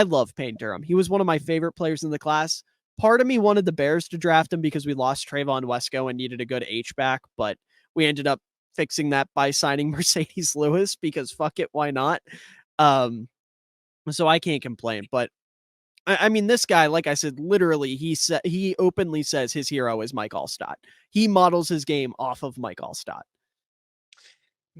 love Payne Durham. He was one of my favorite players in the class. Part of me wanted the Bears to draft him because we lost Trayvon Wesco and needed a good H back, but we ended up fixing that by signing Mercedes Lewis because fuck it, why not? Um, so I can't complain. But I mean, this guy, like I said, literally, he openly says his hero is Mike Allstott. He models his game off of Mike Allstott.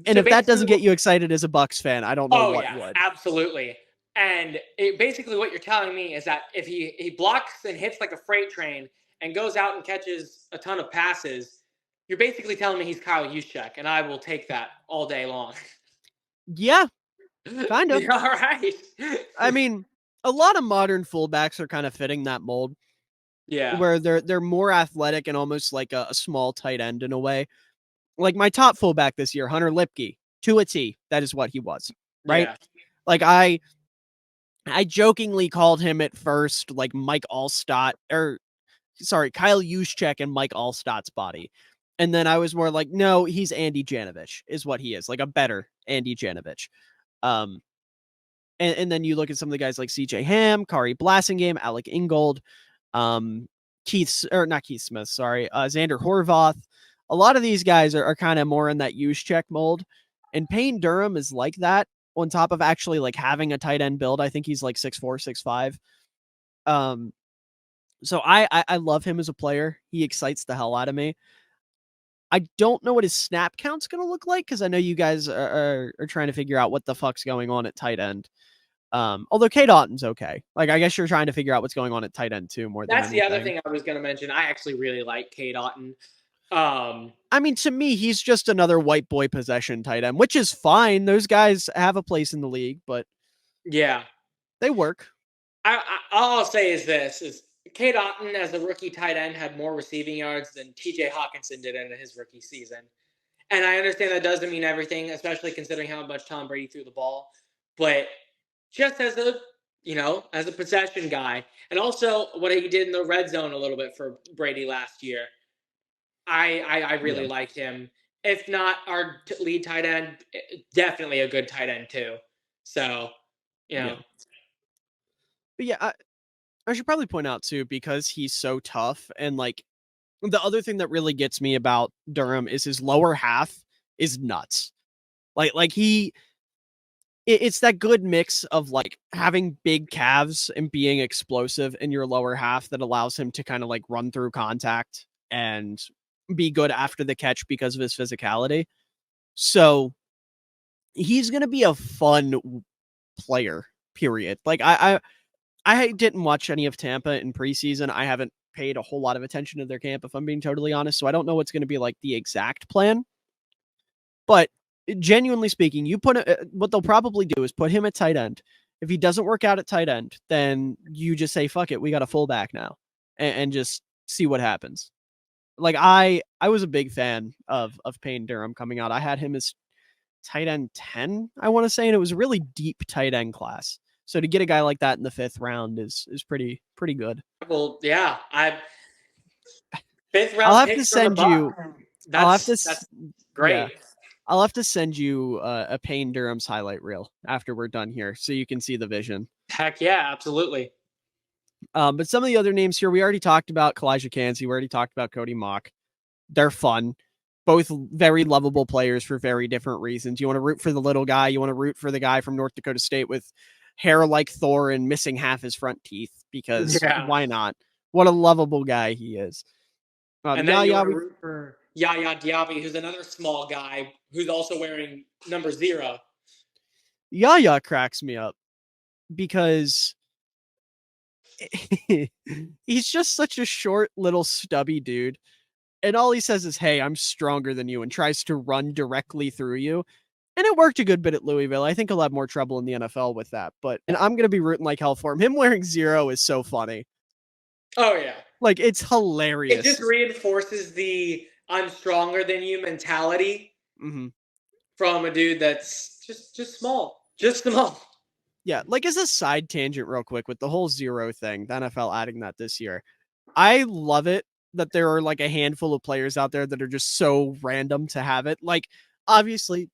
And So if that basically, doesn't get you excited as a Bucks fan, I don't know oh what yeah, would. absolutely. And basically, what you're telling me is that if he blocks and hits like a freight train and goes out and catches a ton of passes, you're basically telling me he's Kyle Juszczyk, and I will take that all day long. Yeah, kind of. All right. I mean, a lot of modern fullbacks are kind of fitting that mold Yeah. where they're more athletic and almost like a small tight end in a way. Like my top fullback this year, Hunter Lipke, to a T. That is what he was, right? Yeah. Like I jokingly called him at first like Mike Allstott or sorry, Kyle Juszczyk and Mike Allstott's body. And then I was more like, no, he's Andy Janovich, is what he is, like a better Andy Janovich. Um, and then you look at some of the guys like CJ Ham, Kari Blassingame, Alec Ingold, um, not Keith Smith, sorry, Xander Horvath. A lot of these guys are kind of more in that Juszczyk mold. And Payne Durham is like that on top of actually like having a tight end build. I think he's like 6'4, 6'5. Um, so I love him as a player. He excites the hell out of me. I don't know what his snap count's going to look like because I know you guys are trying to figure out what the fuck's going on at tight end. Although K Daughton's okay. Like I guess you're trying to figure out what's going on at tight end too, more than That's the other anything. thing I was going to mention. I actually really like K. Doughton. I mean, to me, he's just another white boy possession tight end, which is fine. Those guys have a place in the league, but Yeah. they work. All I'll say is this: is Cade Otton as a rookie tight end had more receiving yards than T.J. Hawkinson did in his rookie season. And I understand that doesn't mean everything, especially considering how much Tom Brady threw the ball. But just as a as a possession guy, and also what he did in the red zone a little bit for Brady last year, I Yeah. really liked him. If not our lead tight end, definitely a good tight end too. So, you know, Yeah. But yeah, I should probably point out too, because he's so tough, and like the other thing that really gets me about Durham is his lower half is nuts. Like it's that good mix of like having big calves and being explosive in your lower half that allows him to kind of like run through contact and be good after the catch because of his physicality. So he's going to be a fun player, period. Like I didn't watch any of Tampa in preseason. I haven't paid a whole lot of attention to their camp, if I'm being totally honest. So I don't know what's going to be like the exact plan. But genuinely speaking, you put what they'll probably do is put him at tight end. If he doesn't work out at tight end, then you just say fuck it, we got a fullback now, and just see what happens. Like I was a big fan of Payne Durham coming out. I had him as tight end 10, I want to say, and it was a really deep tight end class. So to get a guy like that in the 5th round is pretty good. well, yeah, I fifth I'll round have pick to from the send you. Buck. I'll have to. That's Yeah, great. I'll have to send you a Payne Durham's highlight reel after we're done here, so you can see the vision. Heck yeah, absolutely. But some of the other names here, we already talked about Kalijah Cansey. We already talked about Cody Mock. They're fun. Both very lovable players for very different reasons. You want to root for the little guy. You want to root for the guy from North Dakota State with hair like Thor and missing half his front teeth, because Yeah. why not? What a lovable guy he is. And then Yeah, you yeah, want to root for Yaya Diaby, who's another small guy who's also wearing number 0. Yaya cracks me up because he's just such a short little stubby dude. And all he says is, "Hey, I'm stronger than you," and tries to run directly through you. And it worked a good bit at Louisville. I think he'll have more trouble in the NFL with that. But and I'm gonna be rooting like hell for him. Him wearing 0 is so funny. Oh yeah. Like it's It just hilarious. reinforces the I'm stronger than you mentality Hmm. from a dude that's just small. Just small. Yeah, like as a side tangent, real quick, with the whole 0 thing, the NFL adding that this year. I love it that there are like a handful of players out there that are just so random to have it. Like, obviously,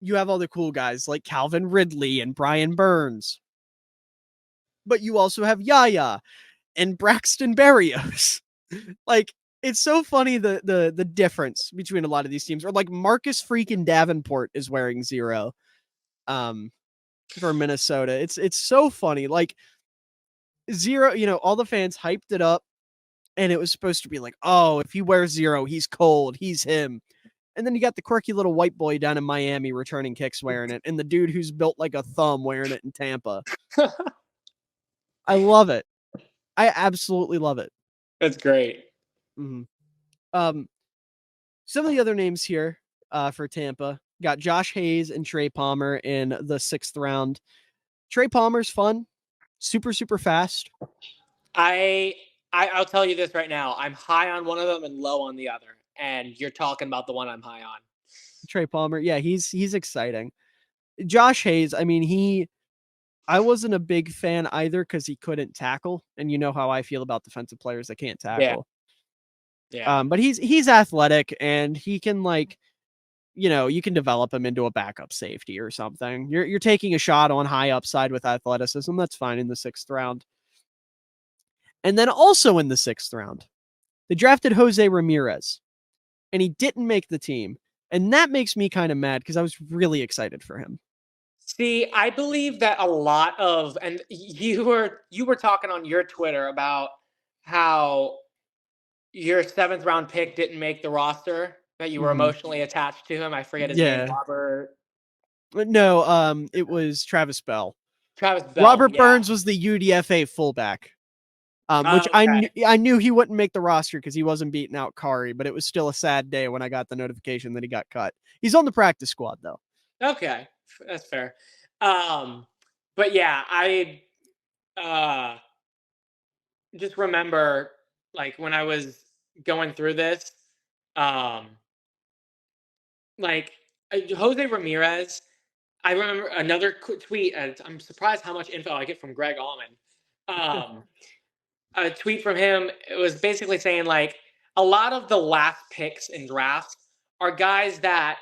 you have all the cool guys like Calvin Ridley and Brian Burns, but you also have Yaya and Braxton Berrios. Like, it's so funny the difference between a lot of these teams. Or like Marcus freaking Davenport is wearing 0 um for Minnesota. It's so funny. Like 0, all the fans hyped it up, and it was supposed to be like, oh, if he wears 0, he's cold, he's him. And then you got the quirky little white boy down in Miami returning kicks wearing it, and the dude who's built like a thumb wearing it in Tampa. I love it. I absolutely love it. That's great. Mhm. Um, some of the other names here for Tampa got Josh Hayes and Trey Palmer in the 6th round. Trey Palmer's fun, super, super fast. I I'll tell you this right now. I'm high on one of them and low on the other. And you're talking about the one I'm high on. Trey Palmer, yeah, he's exciting. Josh Hayes, I mean, I wasn't a big fan either because he couldn't tackle, and you know how I feel about defensive players that can't Yeah. tackle. Yeah. But he's athletic, and he can like, you can develop him into a backup safety or something. You're taking a shot on high upside with athleticism. That's fine in the 6th round. And then also in the 6th round, they drafted Jose Ramirez, and he didn't make the team. And that makes me kind of mad because I was really excited for him. See, I believe that a lot of and you were talking on your Twitter about how your 7th round pick didn't make the roster, that you were Mhm. emotionally attached to him. I forget his name, Yeah. Robert But no, it was Travis Bell. Travis Bell. Robert Yeah. Burns was the UDFA fullback, which Okay. I knew he wouldn't make the roster because he wasn't beating out Kari, but it was still a sad day when I got the notification that he got cut. He's on the practice squad though. Okay. That's fair. Um but yeah, uh, just remember, like, when I was going through this, um, like, Jose Ramirez, I remember another tweet, and I'm surprised how much info I get from Greg Allman. A tweet from him, it was basically saying, like, a lot of the last picks in drafts are guys that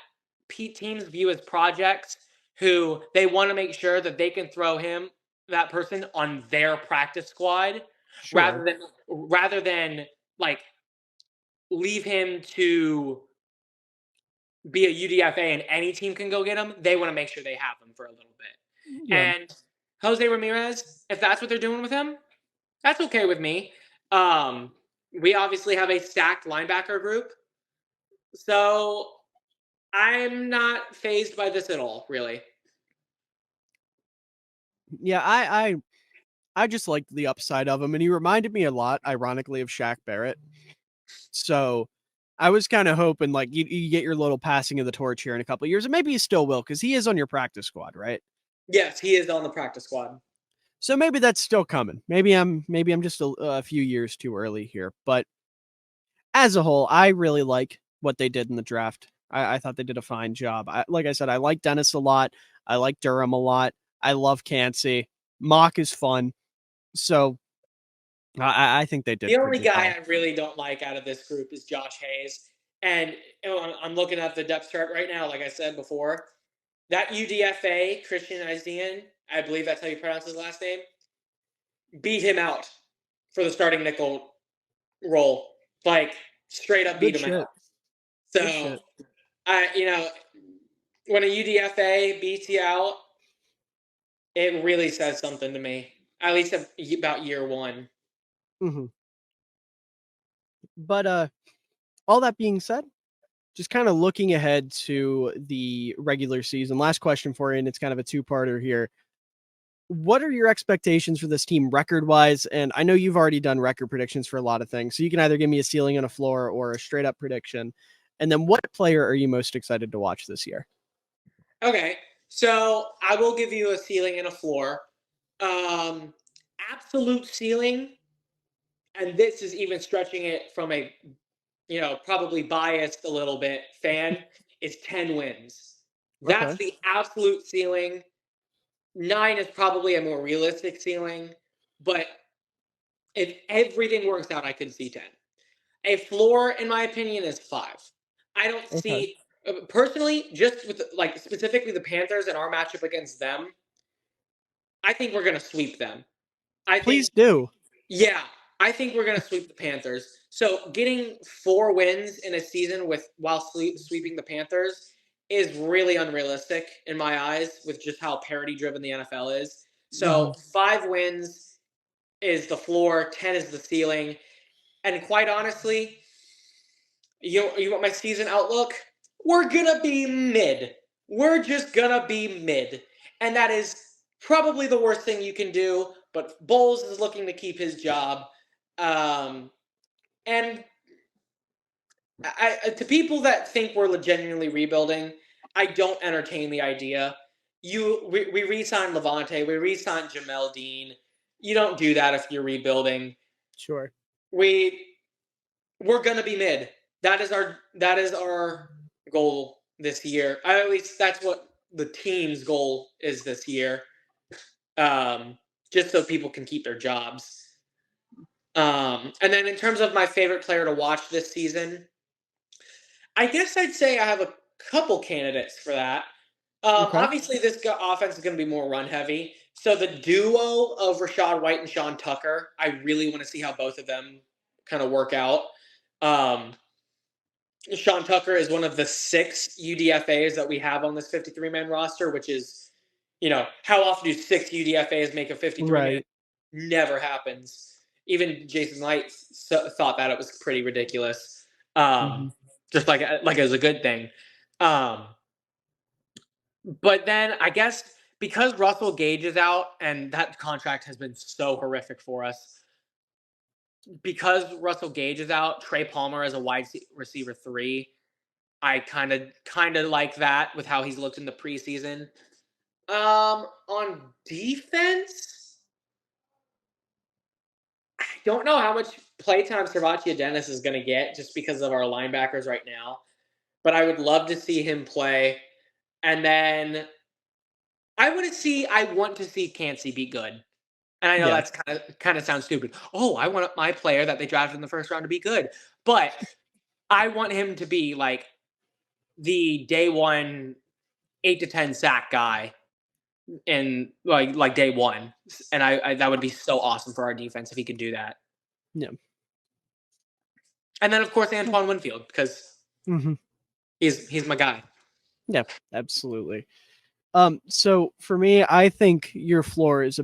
teams view as projects who they want to make sure that they can throw that person on their practice squad Sure. rather than like leave him to be a UDFA and any team can go get him. They want to make sure they have him for a little bit. Yeah. And Jose Ramirez, if that's what they're doing with him, that's okay with me. We obviously have a stacked linebacker group, so I'm not phased by this at all, really. Yeah, I just liked the upside of him, and he reminded me a lot, ironically, of Shaq Barrett. So I was kind of hoping like you get your little passing of the torch here in a couple of years, and maybe you still will because he is on your practice squad, right? Yes, he is on the practice squad. So maybe that's still coming. Maybe I'm just a few years too early here, but as a whole, I really like what they did in the draft. I thought they did a fine job. Like I said, I like Dennis a lot. I like Durham a lot. I love Cansey. Mock is fun. So I think they did The only pretty guy well. I really don't like out of this group is Josh Hayes. And I'm looking at the depth chart right now, like I said before. That UDFA, Christian Isian, I believe that's how you pronounce his last name, beat him out for the starting nickel role. Like, straight up beat Good him shit. out. Good So, shit. when a UDFA beats you out, it really says something to me. At least about year one. Hmm. But all that being said, just kind of looking ahead to the regular season. Last question for you, and it's kind of a two-parter here. What are your expectations for this team record-wise? And I know you've already done record predictions for a lot of things, so you can either give me a ceiling and a floor or a straight-up prediction. And then what player are you most excited to watch this year? Okay, so I will give you a ceiling and a floor. Um, Absolute ceiling, and this is even stretching it from a probably biased a little bit fan, is 10 wins. That's Okay. the absolute ceiling. 9 is probably a more realistic ceiling, but if everything works out, I could see 10. A floor, in my opinion, is 5. I don't Okay. see personally, just with like specifically the Panthers and our matchup against them. I think we're gonna sweep them. I Please think, do. yeah, I think we're gonna sweep the Panthers. So getting 4 wins in a season while sweeping the Panthers is really unrealistic in my eyes, with just how parity driven the NFL is. Mhm. So 5 wins is the floor, 10 is the ceiling, and quite honestly, you want my season outlook? We're gonna be mid. We're just gonna be mid. And that is probably the worst thing you can do. But Bowles is looking to keep his job. And to people that think we're genuinely rebuilding, I don't entertain the idea. We re-signed Levante, we re-signed Jamel Dean. You don't do that if you're rebuilding. Sure. We we're gonna be mid. That is our goal this year. At least that's what the team's goal is this year. Um, just so people can keep their jobs. And then in terms of my favorite player to watch this season, I guess I'd say I have a couple candidates for that. Okay. Obviously, this offense is going to be more run heavy. So the duo of Rashad White and Sean Tucker, I really want to see how both of them kind of work out. Um, Sean Tucker is one of the 6 UDFAs that we have on this 53-man roster, which is, how often do 6 UDFAs make a 53-man? Right. Never happens. Even Jason Light thought that it was pretty ridiculous. Mhm. Just like it was a good thing. Um, but then I guess because Russell Gage is out and that contract has been so horrific for us, because Russell Gage is out, Trey Palmer as a wide receiver 3, I kind of like that with how he's looked in the preseason. On defense, don't know how much playtime Servatia Dennis is going to get just because of our linebackers right now, but I would love to see him play. And then I want to see Cansey be good. And I know Yeah. that's kind of sounds stupid. Oh, I want my player that they drafted in the first round to be good. But I want him to be like the day one 8 to 10 sack guy in like day one. And I that would be so awesome for our defense if he could do that. Yeah. And then of course Antoine Winfield, because Mm-hmm. he's my guy. Yeah, absolutely. So for me, I think your floor is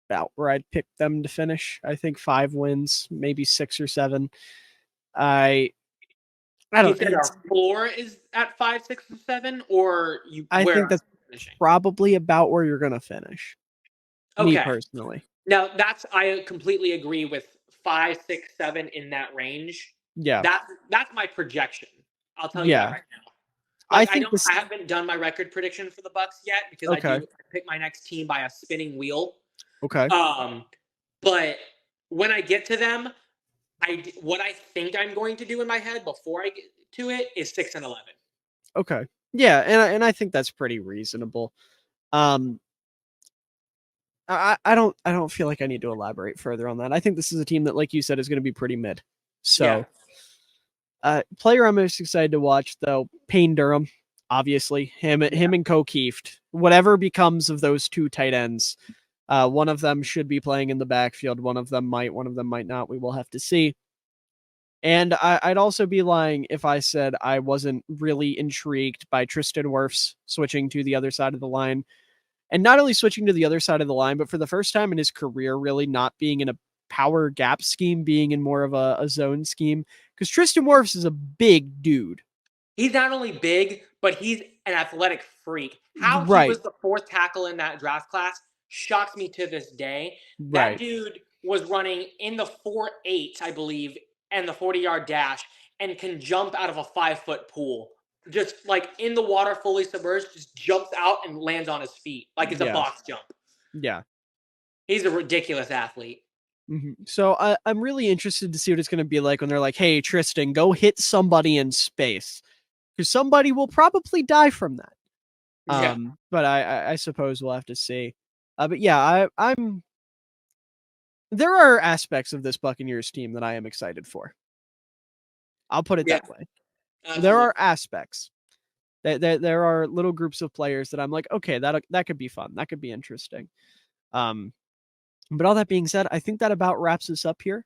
about where I'd pick them to finish. I think 5 wins, maybe 6 or 7. I You don't. said our floor is at 5, 6, and 7, or I where think that's finishing? probably about where you're gonna finish. Me Okay. personally. Now I completely agree with 5, 6, 7 in that range. Yeah. That's my projection. I'll tell you that Yeah. right now. I Like think this. I haven't done my record prediction for the Bucks yet because I Okay. pick my next team by a spinning wheel. Okay. But when I get to them, what I think I'm going to do in my head before I get to it is 6 and 11. Okay. Yeah, and I think that's pretty reasonable. I don't feel like I need to elaborate further on that. I think this is a team that, like you said, is going to be pretty mid. So, player I'm most excited to watch though, Payne Durham, obviously him and Kokeeft. Whatever becomes of those two tight ends, one of them should be playing in the backfield. One of them might not. We will have to see. And I'd also be lying if I said I wasn't really intrigued by Tristan Wirfs switching to the other side of the line. And not only switching to the other side of the line, but for the first time in his career, really not being in a power gap scheme, being in more of a zone scheme. Because Tristan Wirfs is a big dude. He's not only big, but he's an athletic freak. How he Right. was the 4th tackle in that draft class shocks me to this day. That Right. dude was running in the 4.8, I believe, and the 40-yard dash, and can jump out of a 5-foot pool. Just like in the water, fully submerged, just jumps out and lands on his feet like it's a box jump. Yeah. He's a ridiculous athlete. Mm-hmm. So I'm really interested to see what it's going to be like when they're like, hey, Tristan, go hit somebody in space. Because somebody will probably die from that. Yeah. But I suppose we'll have to see. But yeah, I'm. There are aspects of this Buccaneers team that I am excited for. I'll put it that way. Absolutely. There are aspects. There are little groups of players that I'm like, okay, that could be fun. That could be interesting. But all that being said, I think that about wraps us up here.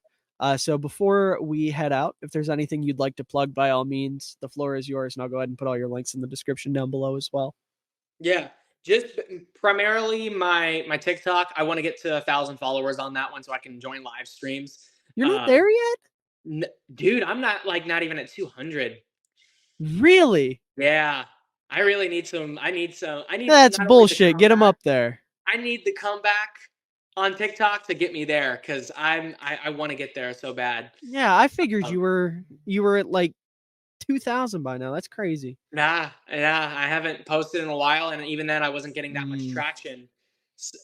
So before we head out, if there's anything you'd like to plug, by all means, the floor is yours, and I'll go ahead and put all your links in the description down below as well. Yeah, just primarily my TikTok. I want to get to 1,000 followers on that one so I can join live streams. You're not there yet? Dude, I'm not even at 200. Really? Yeah, I really need some. I need That's bullshit. Get them up there. I need the comeback on TikTok to get me there because I want to get there so bad. Yeah, I figured you were at like 2,000 by now. That's crazy. Nah, I haven't posted in a while, and even then, I wasn't getting that much traction.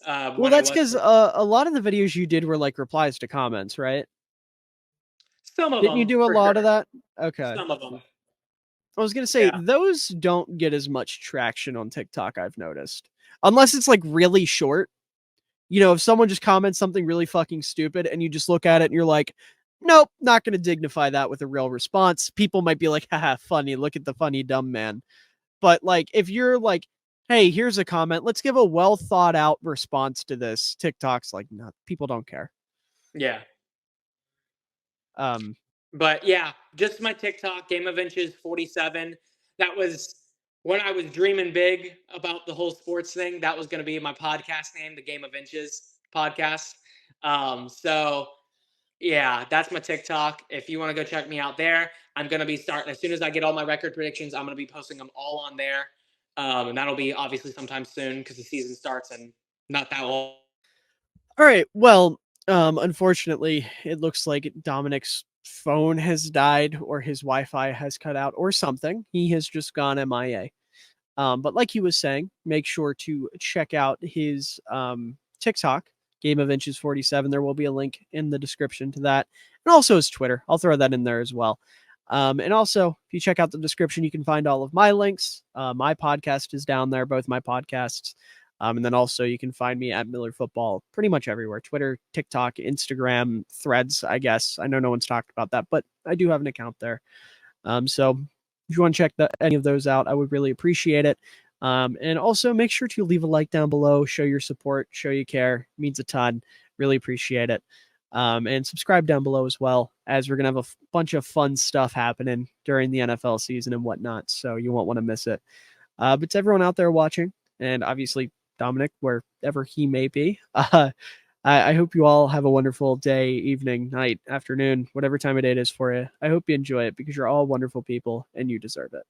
Well, that's because a lot of the videos you did were like replies to comments, right? Some of Didn't you them, do a for lot sure. of that? Okay. Some of them. I was gonna say those don't get as much traction on TikTok, I've noticed. Unless it's like really short. You know, if someone just comments something really fucking stupid and you just look at it and you're like, nope, not gonna dignify that with a real response. People might be like, haha, funny, look at the funny dumb man. But like if you're like, hey, here's a comment, let's give a well thought out response to this. TikTok's like, no, people don't care. Yeah. Um, But yeah, just my TikTok, Game of Inches 47. That was when I was dreaming big about the whole sports thing. That was going to be my podcast name, the Game of Inches podcast. So yeah, that's my TikTok. If you want to go check me out there, I'm going to be starting as soon as I get all my record predictions. I'm going to be posting them all on there. And that'll be obviously sometime soon because the season starts in not that long. All right. Well, unfortunately, it looks like Dominic's phone has died or his Wi-Fi has cut out or something. He has just gone MIA. But like he was saying, make sure to check out his TikTok Game of Inches 47. There will be a link in the description to that. And also his Twitter. I'll throw that in there as well. And also, if you check out the description, you can find all of my links. My podcast is down there, both my podcasts. And then also you can find me at Miller Football pretty much everywhere. Twitter, TikTok, Instagram, Threads, I guess. I know no one's talked about that, but I do have an account there. So if you want to check any of those out, I would really appreciate it. And also make sure to leave a like down below, show your support, show you care. It means a ton. Really appreciate it. And subscribe down below as well, as we're going to have a bunch of fun stuff happening during the NFL season and whatnot. So you won't want to miss it. But to everyone out there watching, and obviously Dominic, wherever he may be, I hope you all have a wonderful day, evening, night, afternoon, whatever time of day it is for you. I hope you enjoy it because you're all wonderful people and you deserve it.